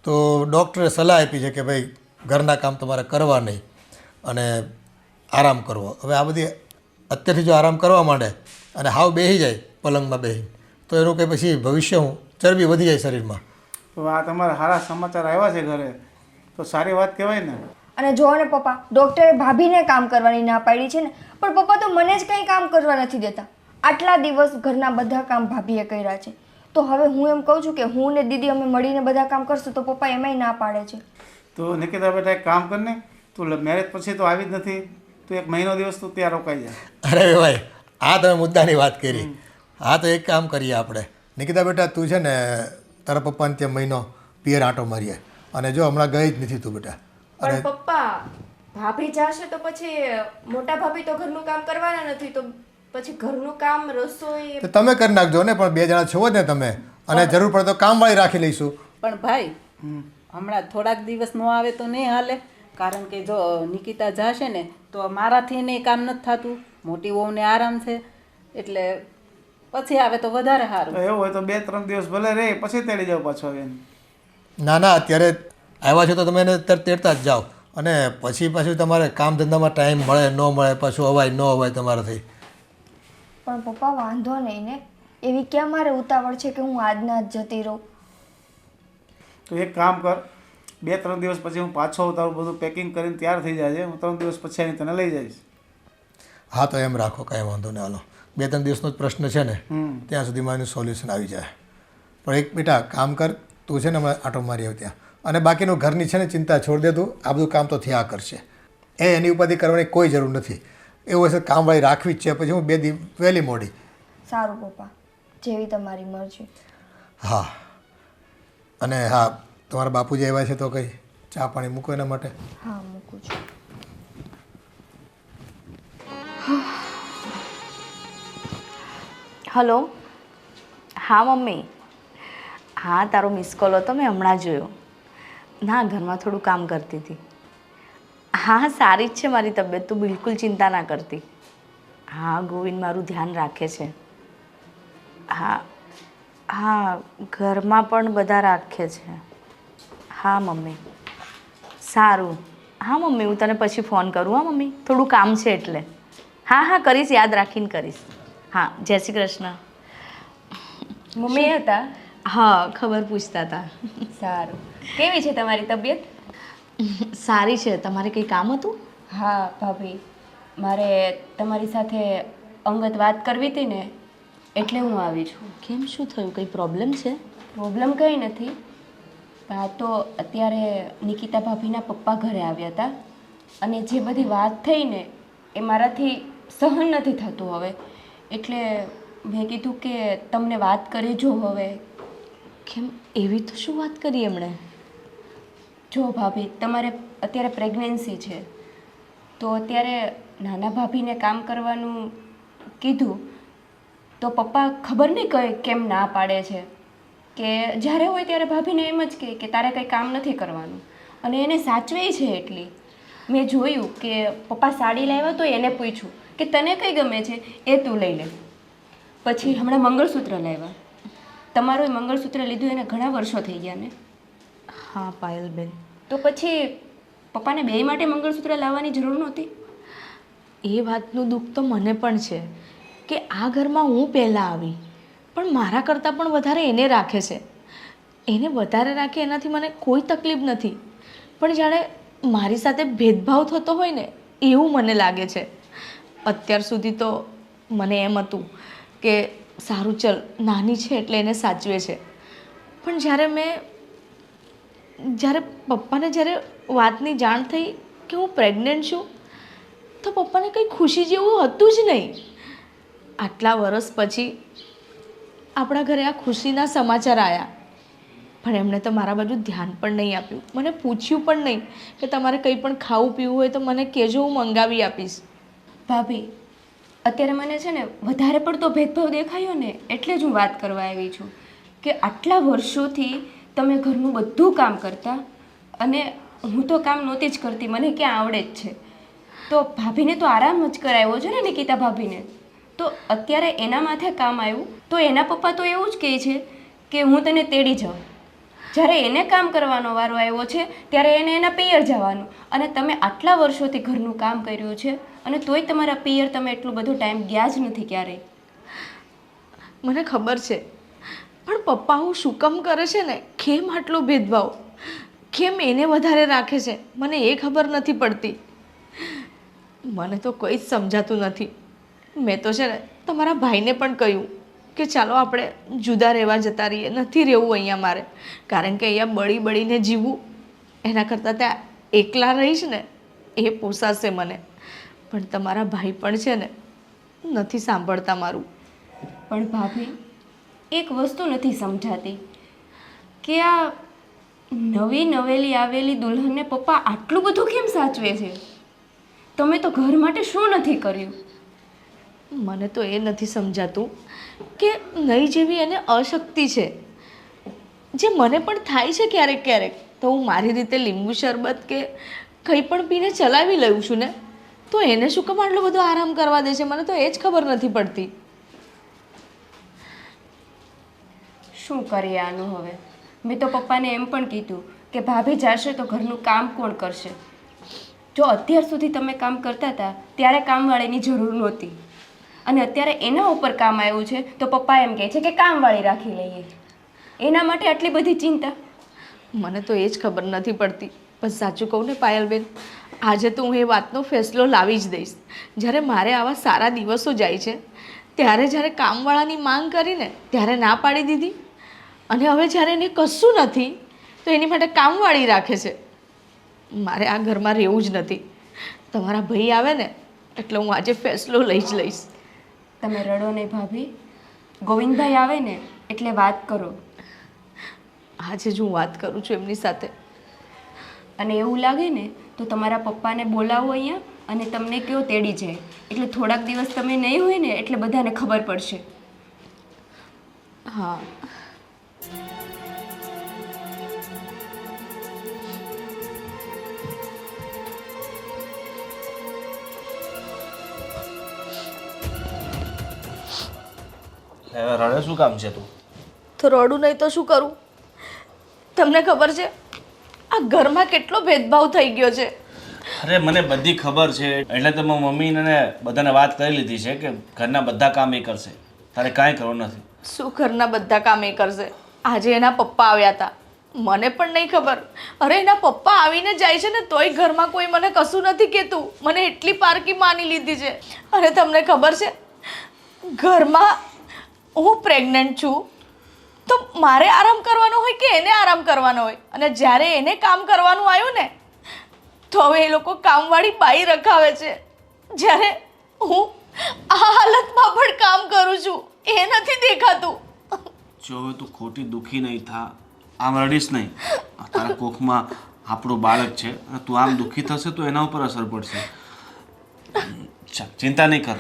તો ડૉક્ટરે સલાહ આપી છે કે ભાઈ ઘરના કામ તમારે કરવા નહીં અને આરામ કરવો. હવે આ બધી અત્યારથી જો આરામ કરવા માંડે અને હાવ બેસી જાય પલંગમાં બેસી, તો એનું કંઈ પછી ભવિષ્ય હું ચરબી વધી જાય શરીરમાં. તો આ તમારા સારા સમાચાર આવ્યા છે ઘરે, તો સારી વાત કહેવાય ને. અને જો ને પપ્પા, ડૉક્ટરે ભાભીને કામ કરવાની ના પાડી છે ને, પણ પપ્પા તો મને જ કંઈ કામ કરવા નથી દેતા. આટલા દિવસ ઘરના બધા કામ ભાભીએ કર્યા છે, તો હવે હું એમ કહું છું કે હું ને દીદી અમે મળીને બધા કામ કરશું, તો પપ્પા એમાંય ના પાડે છે. તો નિકિતા બેટા એક કામ કર ને, તું મેરેજ પછી તો આવી જ નથી, તું 1 મહિનો દિવસ તું ત્યાં રોકાઈ જાય. અરે ભાઈ, આ તમે મુદ્દાની વાત કરી. હા, તો એક કામ કરીએ આપણે. નિકિતા બેટા તું છે ને તારા પપ્પાને ત્યાં મહિનો પિયર આંટો મારીએ. અને જો હમણાં ગઈ જ નથી તું બેટા. પણ પપ્પા, ભાભી જાશે તો પછી મોટા ભાભી તો ઘરનું કામ કરવાના નથી, તો પછી ઘરનું કામ રસોઈ તો તમે કરી નાખજો ને, પણ 2 જણા છો જ ને તમે, અને જરૂર પડે તો કામવાળી રાખી લઈશું. પણ ભાઈ હમણાં થોડાક દિવસ ન આવે તો નહીં હાલે, કારણ કે જો નિકિતા જાશે ને તો મારાથી ને કામ નથી થતું, મોટી વહુને આરામ છે, એટલે પછી આવે તો વધારે સારું. તો એવું હોય તો 2-3 દિવસ ભલે રહે, પછી તેડી જાવ પાછો આવીને. ના ના, અત્યારે આવ્યા છો તો તમે એને અત્યારે તેડતા જ જાઓ, અને પછી પાછું તમારે કામ ધંધામાં ટાઈમ મળે ન મળે, પાછું અવાય ન અવાય તમારાથી. પણ પપ્પા વાંધો નહીં ને, એવી ક્યાં મારે ઉતાવળ છે કે હું આજના જ જતી રહું. તો એક કામ કર, 2-3 દિવસ પછી હું પાછો આવું, તારું બધું પેકિંગ કરીને તૈયાર થઈ જાય છે, હું 3 દિવસ પછી આવીને તને લઈ જઈશ. હા, તો એમ રાખો, કાંઈ વાંધો નહીં. હાલો, 2-3 દિવસનો જ પ્રશ્ન છે ને, ત્યાં સુધીમાં એનું સોલ્યુશન આવી જાય. પણ એક બેટા કામ કર, તું છે ને હમણાં આંટો મારી આવ ત્યાં, અને બાકીનું ઘરની છે ને ચિંતા છોડ દે તું. આ બધું કામ તો થયા કરશે, એની ઉપાધિ કરવાની કોઈ જરૂર નથી. એવું હશે કામવાળી રાખવી જ છે, પછી હું 2 દી વહેલી મોડી. સારું પપ્પા, જેવી તમારી મરજી. હા, અને હા, તમારા બાપુજી આવ્યા છે તો કંઈ ચા પાણી મૂકો એના માટે. હા મૂકું છું. હલો. હા મમ્મી. હા, તારો મિસ કોલ હતો, મેં હમણાં જોયો. ના, ઘરમાં થોડું કામ કરતી હતી. હા, સારી જ છે મારી તબિયત, તું બિલકુલ ચિંતા ના કરતી. હા, ગોવિંદ મારું ધ્યાન રાખે છે. હા હા, ઘરમાં પણ બધા રાખે છે. હા મમ્મી. સારું. હા મમ્મી, હું તને પછી ફોન કરું. હા મમ્મી, થોડું કામ છે એટલે. હા હા, કરીશ, યાદ રાખીને કરીશ. હા, જય શ્રી કૃષ્ણ. મમ્મી હતા. હા, ખબર પૂછતા હતા. સારું. કેવી છે તમારી તબિયત? સારી છે. તમારે કંઈ કામ હતું? હા ભાભી, મારે તમારી સાથે અંગત વાત કરવી હતી ને, એટલે હું આવી છું. કેમ, શું થયું? કંઈ પ્રોબ્લેમ છે? પ્રોબ્લેમ કંઈ નથી, પણ આ તો અત્યારે નિકિતા ભાભીના પપ્પા ઘરે આવ્યા હતા અને જે બધી વાત થઈ ને એ મારાથી સહન નથી થતું હવે, એટલે મેં કીધું કે તમને વાત કરી જો હવે. કેમ, એવી તો શું વાત કરી એમણે? જો ભાભી, તમારે અત્યારે પ્રેગ્નન્સી છે, તો અત્યારે નાના ભાભીને કામ કરવાનું કીધું તો પપ્પા ખબર નહીં કેમ ના પાડે છે, કે જ્યારે હોય ત્યારે ભાભીને એમ જ કહે કે તારે કંઈ કામ નથી કરવાનું, અને એને સાચવે છે એટલી. મેં જોયું કે પપ્પા સાડી લાવ્યા તો એને પૂછ્યું કે તને કઈ ગમે છે એ તું લઈ લે. પછી હમણાં મંગળસૂત્ર લાવ્યા. તમારું એ મંગળસૂત્ર લીધું એને ઘણા વર્ષો થઈ ગયા ને. હા પાયલબેન. તો પછી પપ્પાને બે માટે મંગળસૂત્ર લાવવાની જરૂર નહોતી? એ વાતનું દુઃખ તો મને પણ છે કે આ ઘરમાં હું પહેલાં આવી, પણ મારા કરતાં પણ વધારે એને રાખે છે. એને વધારે રાખે એનાથી મને કોઈ તકલીફ નથી, પણ જાણે મારી સાથે ભેદભાવ થતો હોય ને એવું મને લાગે છે. અત્યાર સુધી તો મને એમ હતું કે સારું ચલ, નાની છે એટલે એને સાચવે છે, પણ જ્યારે પપ્પાને જ્યારે વાતની જાણ થઈ કે હું પ્રેગ્નન્ટ છું, તો પપ્પાને કંઈ ખુશી જેવું હતું જ નહીં. આટલા વર્ષ પછી આપણા ઘરે આ ખુશીના સમાચાર આવ્યા, પણ એમણે તો મારા બાજુ ધ્યાન પણ નહીં આપ્યું, મને પૂછ્યું પણ નહીં કે તમારે કંઈ પણ ખાવું પીવું હોય તો મને કહેજો, હું મંગાવી આપીશ. ભાભી, અત્યારે મને છે ને વધારે પડતો ભેદભાવ દેખાયો ને એટલે જ હું વાત કરવા આવી છું કે આટલા વર્ષોથી તમે ઘરનું બધું કામ કરતા અને હું તો કામ નહોતી જ કરતી, મને ક્યાં આવડે જ છે. તો ભાભીને તો આરામ જ કરાવ્યો છે ને નિકિતા ભાભીને, તો અત્યારે એના માથે કામ આવ્યું તો એના પપ્પા તો એવું જ કહે છે કે હું તને તેડી જાઉં. જ્યારે એને કામ કરવાનો વારો આવ્યો છે ત્યારે એને એના પિયર જવાનું, અને તમે આટલા વર્ષોથી ઘરનું કામ કર્યું છે અને તોય તમારા પિયર તમે એટલું બધો ટાઈમ ગયા જ નથી ક્યારેય. મને ખબર છે, પણ પપ્પા હું શું કામ કરે છે ને, કેમ આટલો ભેદભાવ, કેમ એને વધારે રાખે છે, મને એ ખબર નથી પડતી. મને તો કંઈ જ સમજાતું નથી. મેં તો છે ને તમારા ભાઈને પણ કહ્યું કે ચાલો આપણે જુદા રહેવા જતા રહીએ, નથી રહેવું અહીંયા મારે, કારણ કે અહીંયા બળી બળીને જીવવું એના કરતાં ત્યાં એકલા રહીશ ને એ પોસાશે મને. પણ તમારા ભાઈ પણ છે ને નથી સાંભળતા મારું. પણ ભાભી, એક વસ્તુ નથી સમજાતી કે આ નવી નવેલી આવેલી દુલ્હનને પપ્પા આટલું બધું કેમ સાચવે છે? તમે તો ઘર માટે શું નથી કર્યું? મને તો એ નથી સમજાતું કે નહીં જેવી એને અશક્તિ છે, જે મને પણ થાય છે ક્યારેક ક્યારેક, તો હું મારી રીતે લીંબુ શરબત કે કંઈ પણ પીને ચલાવી લઉં છું ને, તો એને શું કામ આટલો બધો આરામ કરવા દે છે? મને તો એ જ ખબર નથી પડતી. શું કરીએ આનું હવે? મેં તો પપ્પાને એમ પણ કીધું કે ભાભી જશે તો ઘરનું કામ કોણ કરશે? જો અત્યાર સુધી તમે કામ કરતા હતા ત્યારે કામવાળીની જરૂર નહોતી, અને અત્યારે એના ઉપર કામ આવ્યું છે તો પપ્પા એમ કહે છે કે કામવાળી રાખી લઈએ. એના માટે આટલી બધી ચિંતા? મને તો એ જ ખબર નથી પડતી. બસ સાચું કહું ને પાયલબેન, આજે તો હું એ વાતનો ફેસલો લાવી જ દઈશ. જ્યારે મારે આવા સારા દિવસો જાય છે ત્યારે જ્યારે કામવાળાની માંગ કરીને ત્યારે ના પાડી દીધી, અને હવે જ્યારે એને કશું નથી તો એની માટે કામવાળી રાખે છે. મારે આ ઘરમાં રહેવું જ નથી. તમારા ભાઈ આવે ને એટલે હું આજે ફેસલો લઈ જ લઈશ. તમે રડો નહીં ભાભી, ગોવિંદભાઈ આવે ને એટલે વાત કરો. આજે જ હું વાત કરું છું એમની સાથે. અને એવું લાગે ને તો તમારા પપ્પાને બોલાવો અહીંયા અને તમને કયો તેડી જાય, એટલે થોડાક દિવસ તમે નહીં હોય ને એટલે બધાને ખબર પડશે. હા. હવે રડે શું કામ છે તું? તો રડું નહીં તો શું કરું? તમને ખબર છે આ ઘરમાં કેટલો ભેદભાવ થઈ ગયો છે. અરે મને બધી ખબર છે, એટલે તો મેં મમ્મીને બધાને વાત કરી લીધી છે કે ઘરના બધા કામ એ કરશે, તારે કાંઈ કરવું નથી. શું ઘરના બધા કામ એ કરશે? આજે એના પપ્પા આવ્યા હતા, મને પણ નહીં ખબર. અરે એના પપ્પા આવીને જાય છે ને તોય ઘરમાં કોઈ મને કશું નથી કહેતું. મને એટલી પારકી માની લીધી છે. અને તમને ખબર છે ઘરમાં હું પ્રેગ્નન્ટ છું તો મારે આરામ કરવાનો હોય કે એને આરામ કરવાનો હોય? અને જ્યારે એને કામ કરવાનું આવ્યું ને તો હવે એ લોકો કામવાળી બાઈ રખાવે છે, જ્યારે હું આ હાલતમાં પણ કામ કરું છું એ નથી દેખાતું. જો હવે તું ખોટી દુઃખી નહીં થા, આમ રડીશ નહીં. તારા કોખમાં આપણું બાળક છે અને તું આમ દુઃખી થશે તો એના ઉપર અસર પડશે. ચાલ ચિંતા નહીં કર.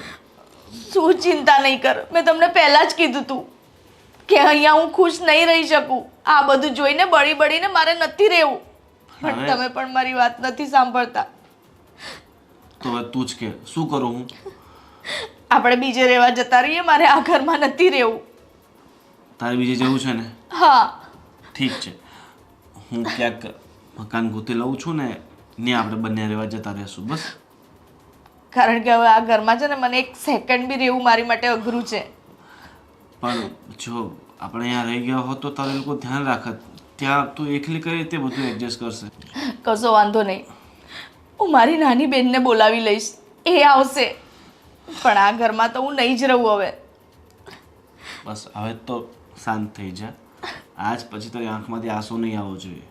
શું ચિંતા નહીં કર? મેં તમને પહેલાં જ કીધું હતું કે અહીંયા હું ખુશ નહીં રહી શકું. આ બધું જોઈને બળી બળીને મારે નથી રહેવું. પણ હવે- તમે પણ મારી વાત નથી સાંભળતા. તો હવે તું જ કે શું કરું હું? આપણે બીજે રહેવા જતા રહીએ, મારે આ ઘરમાં નથી રહેવું. તારે બીજે જવું છે ને? હા. ઠીક છે, હું ક્યાંક મકાન ગોતી લઉં છું ને ત્યાં આપણે બંને રહેવા જતા રહીશું બસ. કારણ કે હવે આ ઘરમાં છે ને મને એક સેકન્ડ બી રહેવું મારી માટે અઘરું છે. પણ જો આપણે અહીંયા રહી ગયા હોત તો તારે લોકો ધ્યાન રાખત. ત્યાં તું એકલી કઈ રીતે બધું એડજસ્ટ કરશે? કશો વાંધો નહીં, હું મારી નાની બેનને બોલાવી લઈશ, એ આવશે. પણ આ ઘરમાં તો હું નહીં જ રહું હવે. બસ હવે તો શાંત થઈ જા. આજ પછી તારી આંખમાંથી આંસુ નહીં આવવો જોઈએ,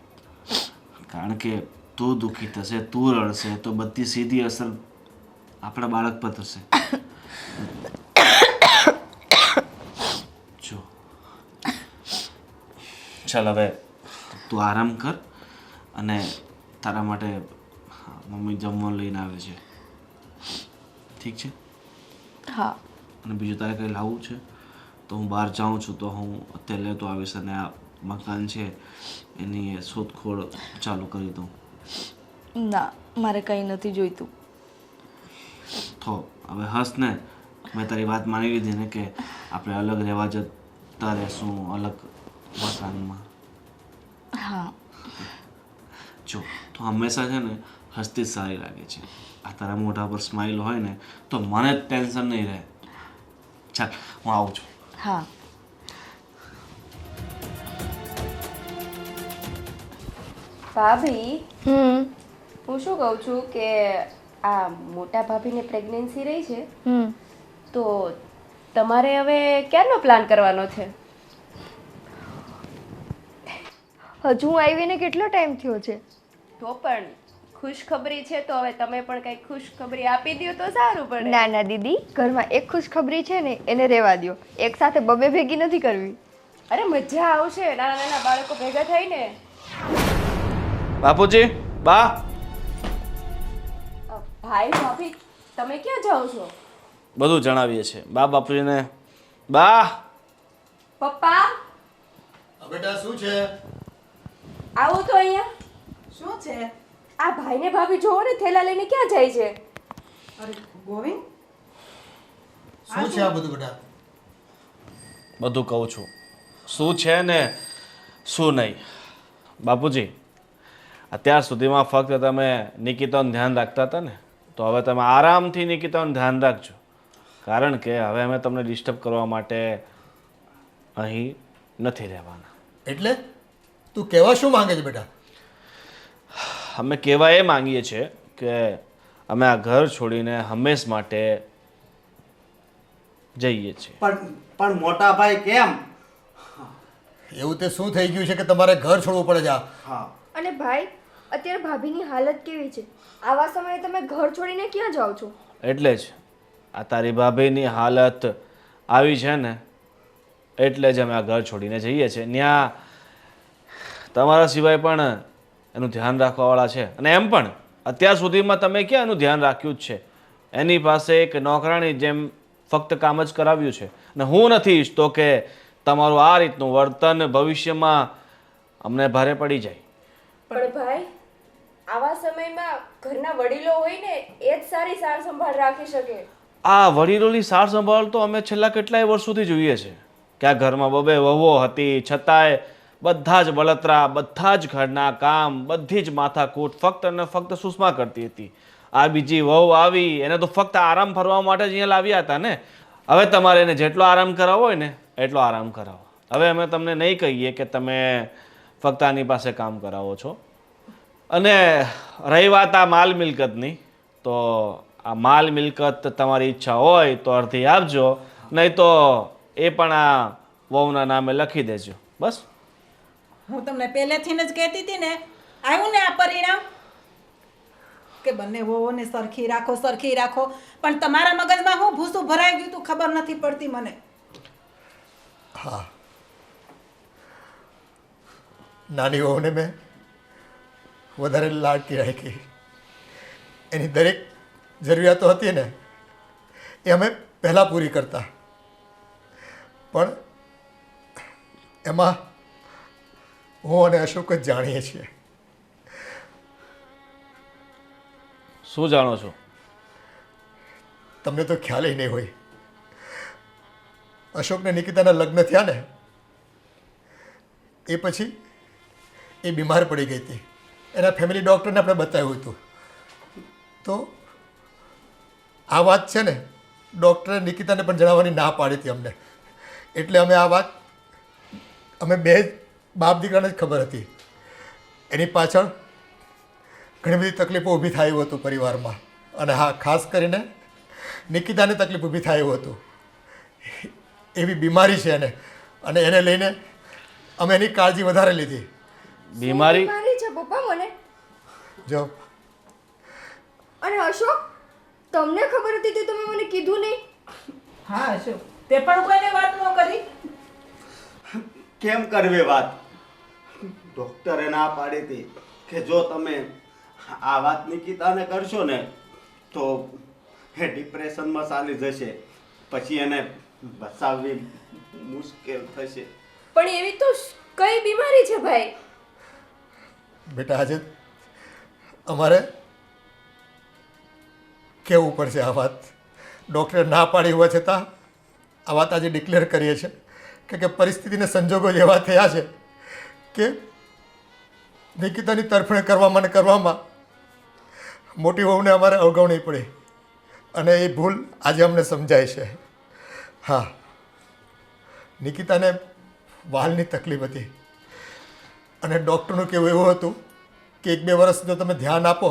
કારણ કે તું દુઃખી થશે, તું રડશે તો બધી સીધી અસર આપણા બાળક પર થશે. જો ચાલ હવે તું આરામ કર, અને તારા માટે મમ્મી જમવાનું લઈને આવે છે, ઠીક છે? હા. અને બીજું તારે કંઈ લાવવું છે તો હું બહાર જાઉં છું તો હું અત્યારે લેતો આવીશ, અને આ મકાન છે એની શોધખોળ ચાલુ કરી દઉં. ના, મારે કંઈ નથી જોઈતું. તો હવે હસ ને, મેં તારી વાત માની લીધી ને કે આપણે અલગ રહેવા જતા રહેશું, અલગ મકાનમાં. હા. જો તું હંમેશા છે ને હસતી જ સારી લાગે છે. આ તારા મોઢા પર સ્માઇલ હોય ને તો મને જ ટેન્શન નહીં રહે. ચાલ હું આવું છું. હા. ભાભી, હમ હું શું કહું છું કે આ મોટા ભાભીને પ્રેગ્નન્સી રહી છે હમ તો તમારે હવે ક્યારનો પ્લાન કરવાનો છે? હજુ હું આવીને કેટલો ટાઈમ થયો છે? તો પણ ખુશખબરી છે તો હવે તમે પણ કંઈક ખુશખબરી આપી દો તો સારું પડે. ના ના દીદી, ઘરમાં એક ખુશખબરી છે ને એને રહેવા દ્યો. એક સાથે બબે ભેગી નથી કરવી. અરે મજા આવશે નાના નાના બાળકો ભેગા થઈને. બાપુજી, બા. ભાઈ ભાભી તમે ક્યાં જાઓ છો? બધું જણાવીએ છીએ બા બાપુજીને. બા. પપ્પા બેટા શું છે? આવો તો અહીંયા. શું છે? આ ભાઈને ભાભી જોવો ને થેલા લઈને ક્યાં જાય છે? અરે ગોવિંદ, શું છે આ બધું બેટા? બધું કહું છું શું છે ને શું નહીં. બાપુજી, અત્યાર સુધીમાં ફક્ત તમે નિકિતાનું ધ્યાન રાખતા હતા ને, તો હવે તમે આરામથી નિકિતાનું ધ્યાન રાખજો, કારણ કે હવે અમે તમને ડિસ્ટર્બ કરવા માટે અહીં નથી રહેવાના. એટલે તું કહેવા શું માંગે છે બેટા? અમે કહેવા એ માંગીએ છીએ કે અમે આ ઘર છોડીને હંમેશ માટે જઈએ છીએ. પણ મોટા ભાઈ કેમ? એવું તે શું થઈ ગયું છે કે તમારે ઘર છોડવું પડે છે? હા, અને ભાઈ, અત્યારે ભાભીની હાલત કેવી છે? આવા સમયે તમે ઘર છોડીને ક્યાં જાઓ છો? એટલે જ આ તારી ભાભીની હાલત આવી છે ને, એટલે જ અમે આ ઘર છોડીને જઈએ છીએ. ત્યાં તમારા સિવાય પણ એનું ધ્યાન રાખવાવાળા છે. અને એમ પણ અત્યાર સુધીમાં તમે ક્યાં એનું ધ્યાન રાખ્યું જ છે? એની પાસે એક નોકરાણી જેમ ફક્ત કામ જ કરાવ્યું છે. અને હું નથી ઈચ્છતો કે તમારું આ રીતનું વર્તન ભવિષ્યમાં અમને ભારે પડી જાય. પણ ભાઈ આવા સમયમાં ઘરના વડીલો હોય ને એ જ સારી સાર સંભાળ રાખી શકે. આ વડીલોની સાર સંભાળ તો અમે છેલ્લા કેટલાય વર્ષોથી જોઈએ છે કે આ ઘરમાં બબે વહુઓ હતી, છતાંય બધા જ બળતરા, બધા જ ઘરના કામ, બધી જ માથાકૂટ ફક્ત અને ફક્ત સુષ્મા કરતી હતી. આ બીજી વહુ આવી એને તો ફક્ત આરામ ફરવા માટે જ અહીંયા લાવ્યા હતા ને. હવે તમારે એને જેટલો આરામ કરાવવો હોય ને એટલો આરામ કરાવો. હવે અમે તમને નહીં કહીએ કે તમે ફક્ત આની પાસે કામ કરાવો છો. અને રહી વાત આ માલ મિલકતની, તો આ માલ મિલકત તમારી ઈચ્છા હોય તો અડધી આપજો, નહીં તો એ પણ આ વહુના નામે લખી દેજો. બસ. હું તમને પહેલેથી જ કહેતી હતી ને, આવ્યું ને આ પરિણામ કે બંને વહુઓને સરખી રાખો સરખી રાખો, પણ તમારા મગજમાં હું ભૂસું ભરાઈ ગયું તું ખબર નથી પડતી મને. હા, નાની વહુને મેં વધારે લાડકી રાખી. એની દરેક જરૂરિયાતો હતી ને એ અમે પહેલાં પૂરી કરતા, પણ એમાં હું અને અશોક જ જાણીએ છીએ. શું જાણો છો? તમને તો ખ્યાલ નહીં હોય, અશોકને નિકિતાના લગ્ન થયા ને એ પછી એ બીમાર પડી ગઈ હતી. એના ફેમિલી ડૉક્ટરને આપણે બતાવ્યું હતું. તો આ વાત છે ને ડૉક્ટરે નિકિતાને પણ જણાવવાની ના પાડી હતી અમને. એટલે અમે આ વાત અમે બે બાપ દીકરાને જ ખબર હતી. એની પાછળ ઘણી બધી તકલીફો ઊભી થાય એવું હતું પરિવારમાં. અને હા, ખાસ કરીને નિકિતાને તકલીફ ઊભી થાય એવું હતું. એવી બીમારી છે એને, અને એને લઈને અમે એની કાળજી વધારે લીધી. બીમારી છે પપ્પા મને. જો અને અશોક, તમને ખબર હતી તો તમે મને કીધું નહીં? હા અશોક, તે પણ કોઈને વાત ન કરી? કેમ કરવી વાત? ડૉક્ટરે ના પાડી હતી કે જો તમે આ વાત નિકિતાને કરશો ને તો એ ડિપ્રેશનમાં ચાલી જશે, પછી એને બચાવવી મુશ્કેલ થશે. પણ એવી તો કઈ બીમારી છે ભાઈ? બેટા, આજે અમારે કહેવું પડશે આ વાત. ડૉક્ટરે ના પાડી હોવા છતાં આ વાત આજે ડિક્લેર કરીએ છીએ કે પરિસ્થિતિને સંજોગો એવા થયા છે કે નિકિતાની તરફેણ કરવામાં ને કરવામાં મોટી વહુને અમારે અવગણવી પડી, અને એ ભૂલ આજે અમને સમજાય છે. હા, નિકિતાને વાલની તકલીફ હતી, અને ડૉક્ટરનું કહેવું એવું હતું કે 1-2 વર્ષ જો તમે ધ્યાન આપો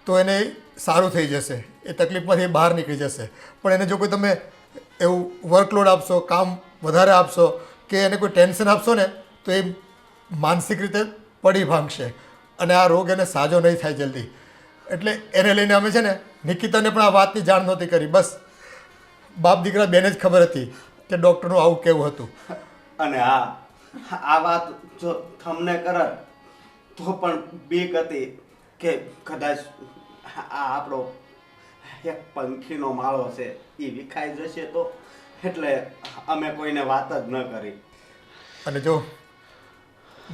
તો એને સારું થઈ જશે, એ તકલીફમાંથી બહાર નીકળી જશે. પણ એને જો કોઈ તમે એવું વર્કલોડ આપશો, કામ વધારે આપશો કે એને કોઈ ટેન્શન આપશો ને તો એ માનસિક રીતે પડી ભાંગશે, અને આ રોગ એને સાજો નહીં થાય જલ્દી. એટલે એને લઈને અમે છે ને નિકિતાને પણ આ વાતની જાણ નહોતી કરી. બસ બાપ દીકરા બેને જ ખબર હતી કે ડૉક્ટરનું આવું કેવું હતું. અને આ વાત જો તમને કરત તો પણ બીક હતી કે કદાચ આ આપણો એક પંખીનો માળો છે એ વિખાઈ જશે તો, એટલે અમે કોઈને વાત જ ન કરી. અને જો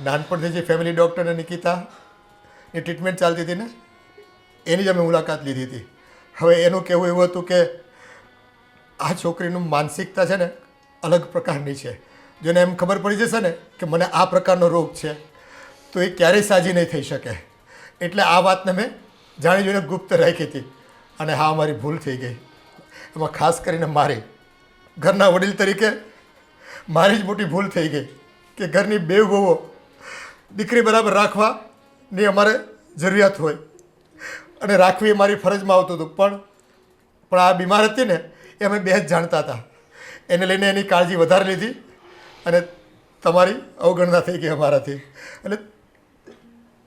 નાનપણથી જે ફેમિલી ડૉક્ટરને નિકિતાની ટ્રીટમેન્ટ ચાલતી હતી ને એની જ અમે મુલાકાત લીધી હતી. હવે એનું કહેવું એવું હતું કે આ છોકરીનું માનસિકતા છે ને અલગ પ્રકારની છે. જેને એમ ખબર પડી જશે ને કે મને આ પ્રકારનો રોગ છે તો એ ક્યારેય સાજી નહીં થઈ શકે. એટલે આ વાતને મેં જાણી જોઈને ગુપ્ત રાખી હતી. અને હા, અમારી ભૂલ થઈ ગઈ. એમાં ખાસ કરીને મારી ઘરના વડીલ તરીકે મારી જ મોટી ભૂલ થઈ ગઈ કે ઘરની 2 વહુઓ દીકરી બરાબર રાખવાની અમારે જરૂરિયાત હોય અને રાખવી એ મારી ફરજમાં આવતું હતું. પણ આ બીમાર હતી ને એ અમે બે જ જાણતા હતા. એને લઈને એની કાળજી વધારે લીધી અને તમારી અવગણના થઈ ગઈ અમારાથી. એટલે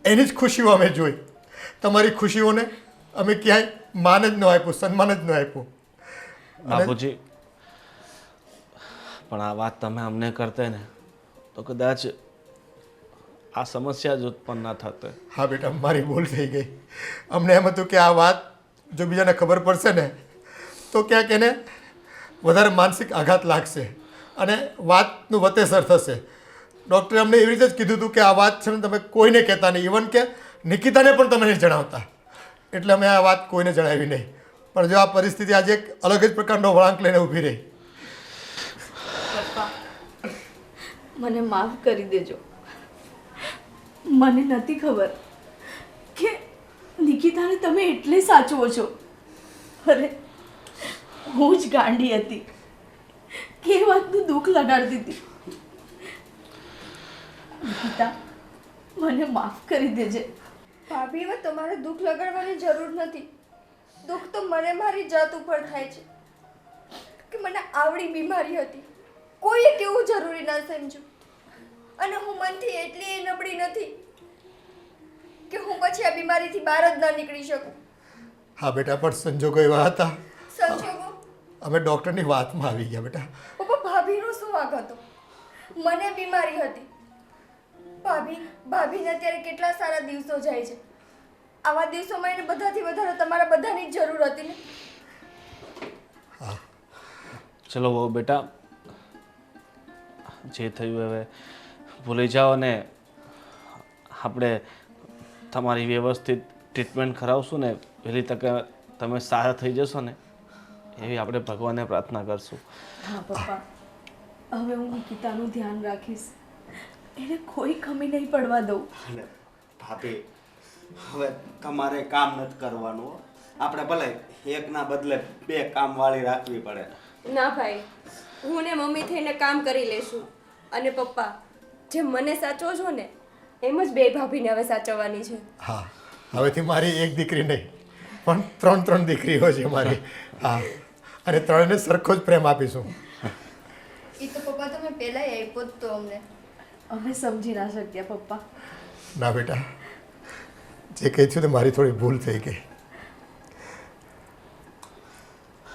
એની જ ખુશીઓ અમે જોઈ. તમારી ખુશીઓને અમે ક્યાંય માન જ ન આપ્યું, સન્માન જ ન આપ્યું. બાપુજી, પણ આ વાત તમે અમને કરતે ને તો કદાચ આ સમસ્યા જ ઉત્પન્ન ના થતે. હા બેટા, મારી ભૂલ થઈ ગઈ. અમને એમ હતું કે આ વાત જો બીજાને ખબર પડશે ને તો ક્યાંક એને વધારે માનસિક આઘાત લાગશે અને વાતનું વતેસર થશે. ડૉક્ટરે અમને એવી રીતે જ કીધું હતું કે આ વાત છે ને તમે કોઈને કહેતા નહીં, ઇવન કે નિકિતાને પણ તમે નહીં જણાવતા. એટલે અમે આ વાત કોઈને જણાવી નહીં. પણ જો આ પરિસ્થિતિ આજે એક અલગ જ પ્રકારનો વળાંક લઈને ઊભી રહી. પપ્પા, મને માફ કરી દેજો. મને નથી ખબર કે નિકિતાને તમે એટલે સાચવો છો. અરે હું જ ગાંડી હતી કે એ વાતનું દુઃખ લગાડતી હતી. નિકિતા, મને માફ કરી દેજે. ભાભી હવે તમારે દુઃખ લગાડવાની જરૂર નથી. દુઃખ તો મને મારી જાત ઉપર થાય છે કે મને આવડી બીમારી હતી, કોઈએ કેવું જરૂરી ના સમજ્યું. અને હું મનથી એટલી નબળી નથી કે હું પછી આ બીમારીથી બહાર જ ના નીકળી શકું. હા બેટા, પણ સંજોગો એવા હતા. સંજોગો? અમે ડૉક્ટરની વાતમાં આવી ગયા બેટા. પપ્પા, ભાભીનો શું વાંક હતો? મને બીમારી હતી. ભાભીને અત્યારે કેટલા સારા દિવસો જાય છે. આવા દિવસોમાં એને બધાથી વધારે તમારા બધાની જ જરૂર હતી ને. ચલો બહુ બેટા, જે થયું હવે ભૂલી જાઓ ને આપણે તમારી વ્યવસ્થિત ટ્રીટમેન્ટ કરાવશું ને વહેલી તકે તમે સારા થઈ જશો ને એવી આપણે ભગવાનને પ્રાર્થના કરશું. હા પપ્પા, હવે હું નિકિતાનું ધ્યાન રાખીશ. એને કોઈ કમી નહીં પડવા દઉં. અને ભાભી, હવે તમારે કામ નથી કરવાનું હો. આપણે ભલે એકના બદલે 2 કામવાળી રાખવી પડે. ના ભાઈ, હું ને મમ્મી થઈને કામ કરી લેશું. અને પપ્પા, જેમ મને સાચવો છો ને એમ જ 2 ભાભીને હવે સાચવવાની છે. હા, હવેથી મારી એક દીકરી નહીં પણ 3 દીકરીઓ છે મારી. હા, અને 3ને સરખો જ પ્રેમ આપીશું. એ તો પપ્પા તમે પહેલાં આપ્યો જ તો અમને. અમે સમજી ના શક્યા પપ્પા. ના બેટા, જે કહી થયું ને મારી થોડી ભૂલ થઈ ગઈ.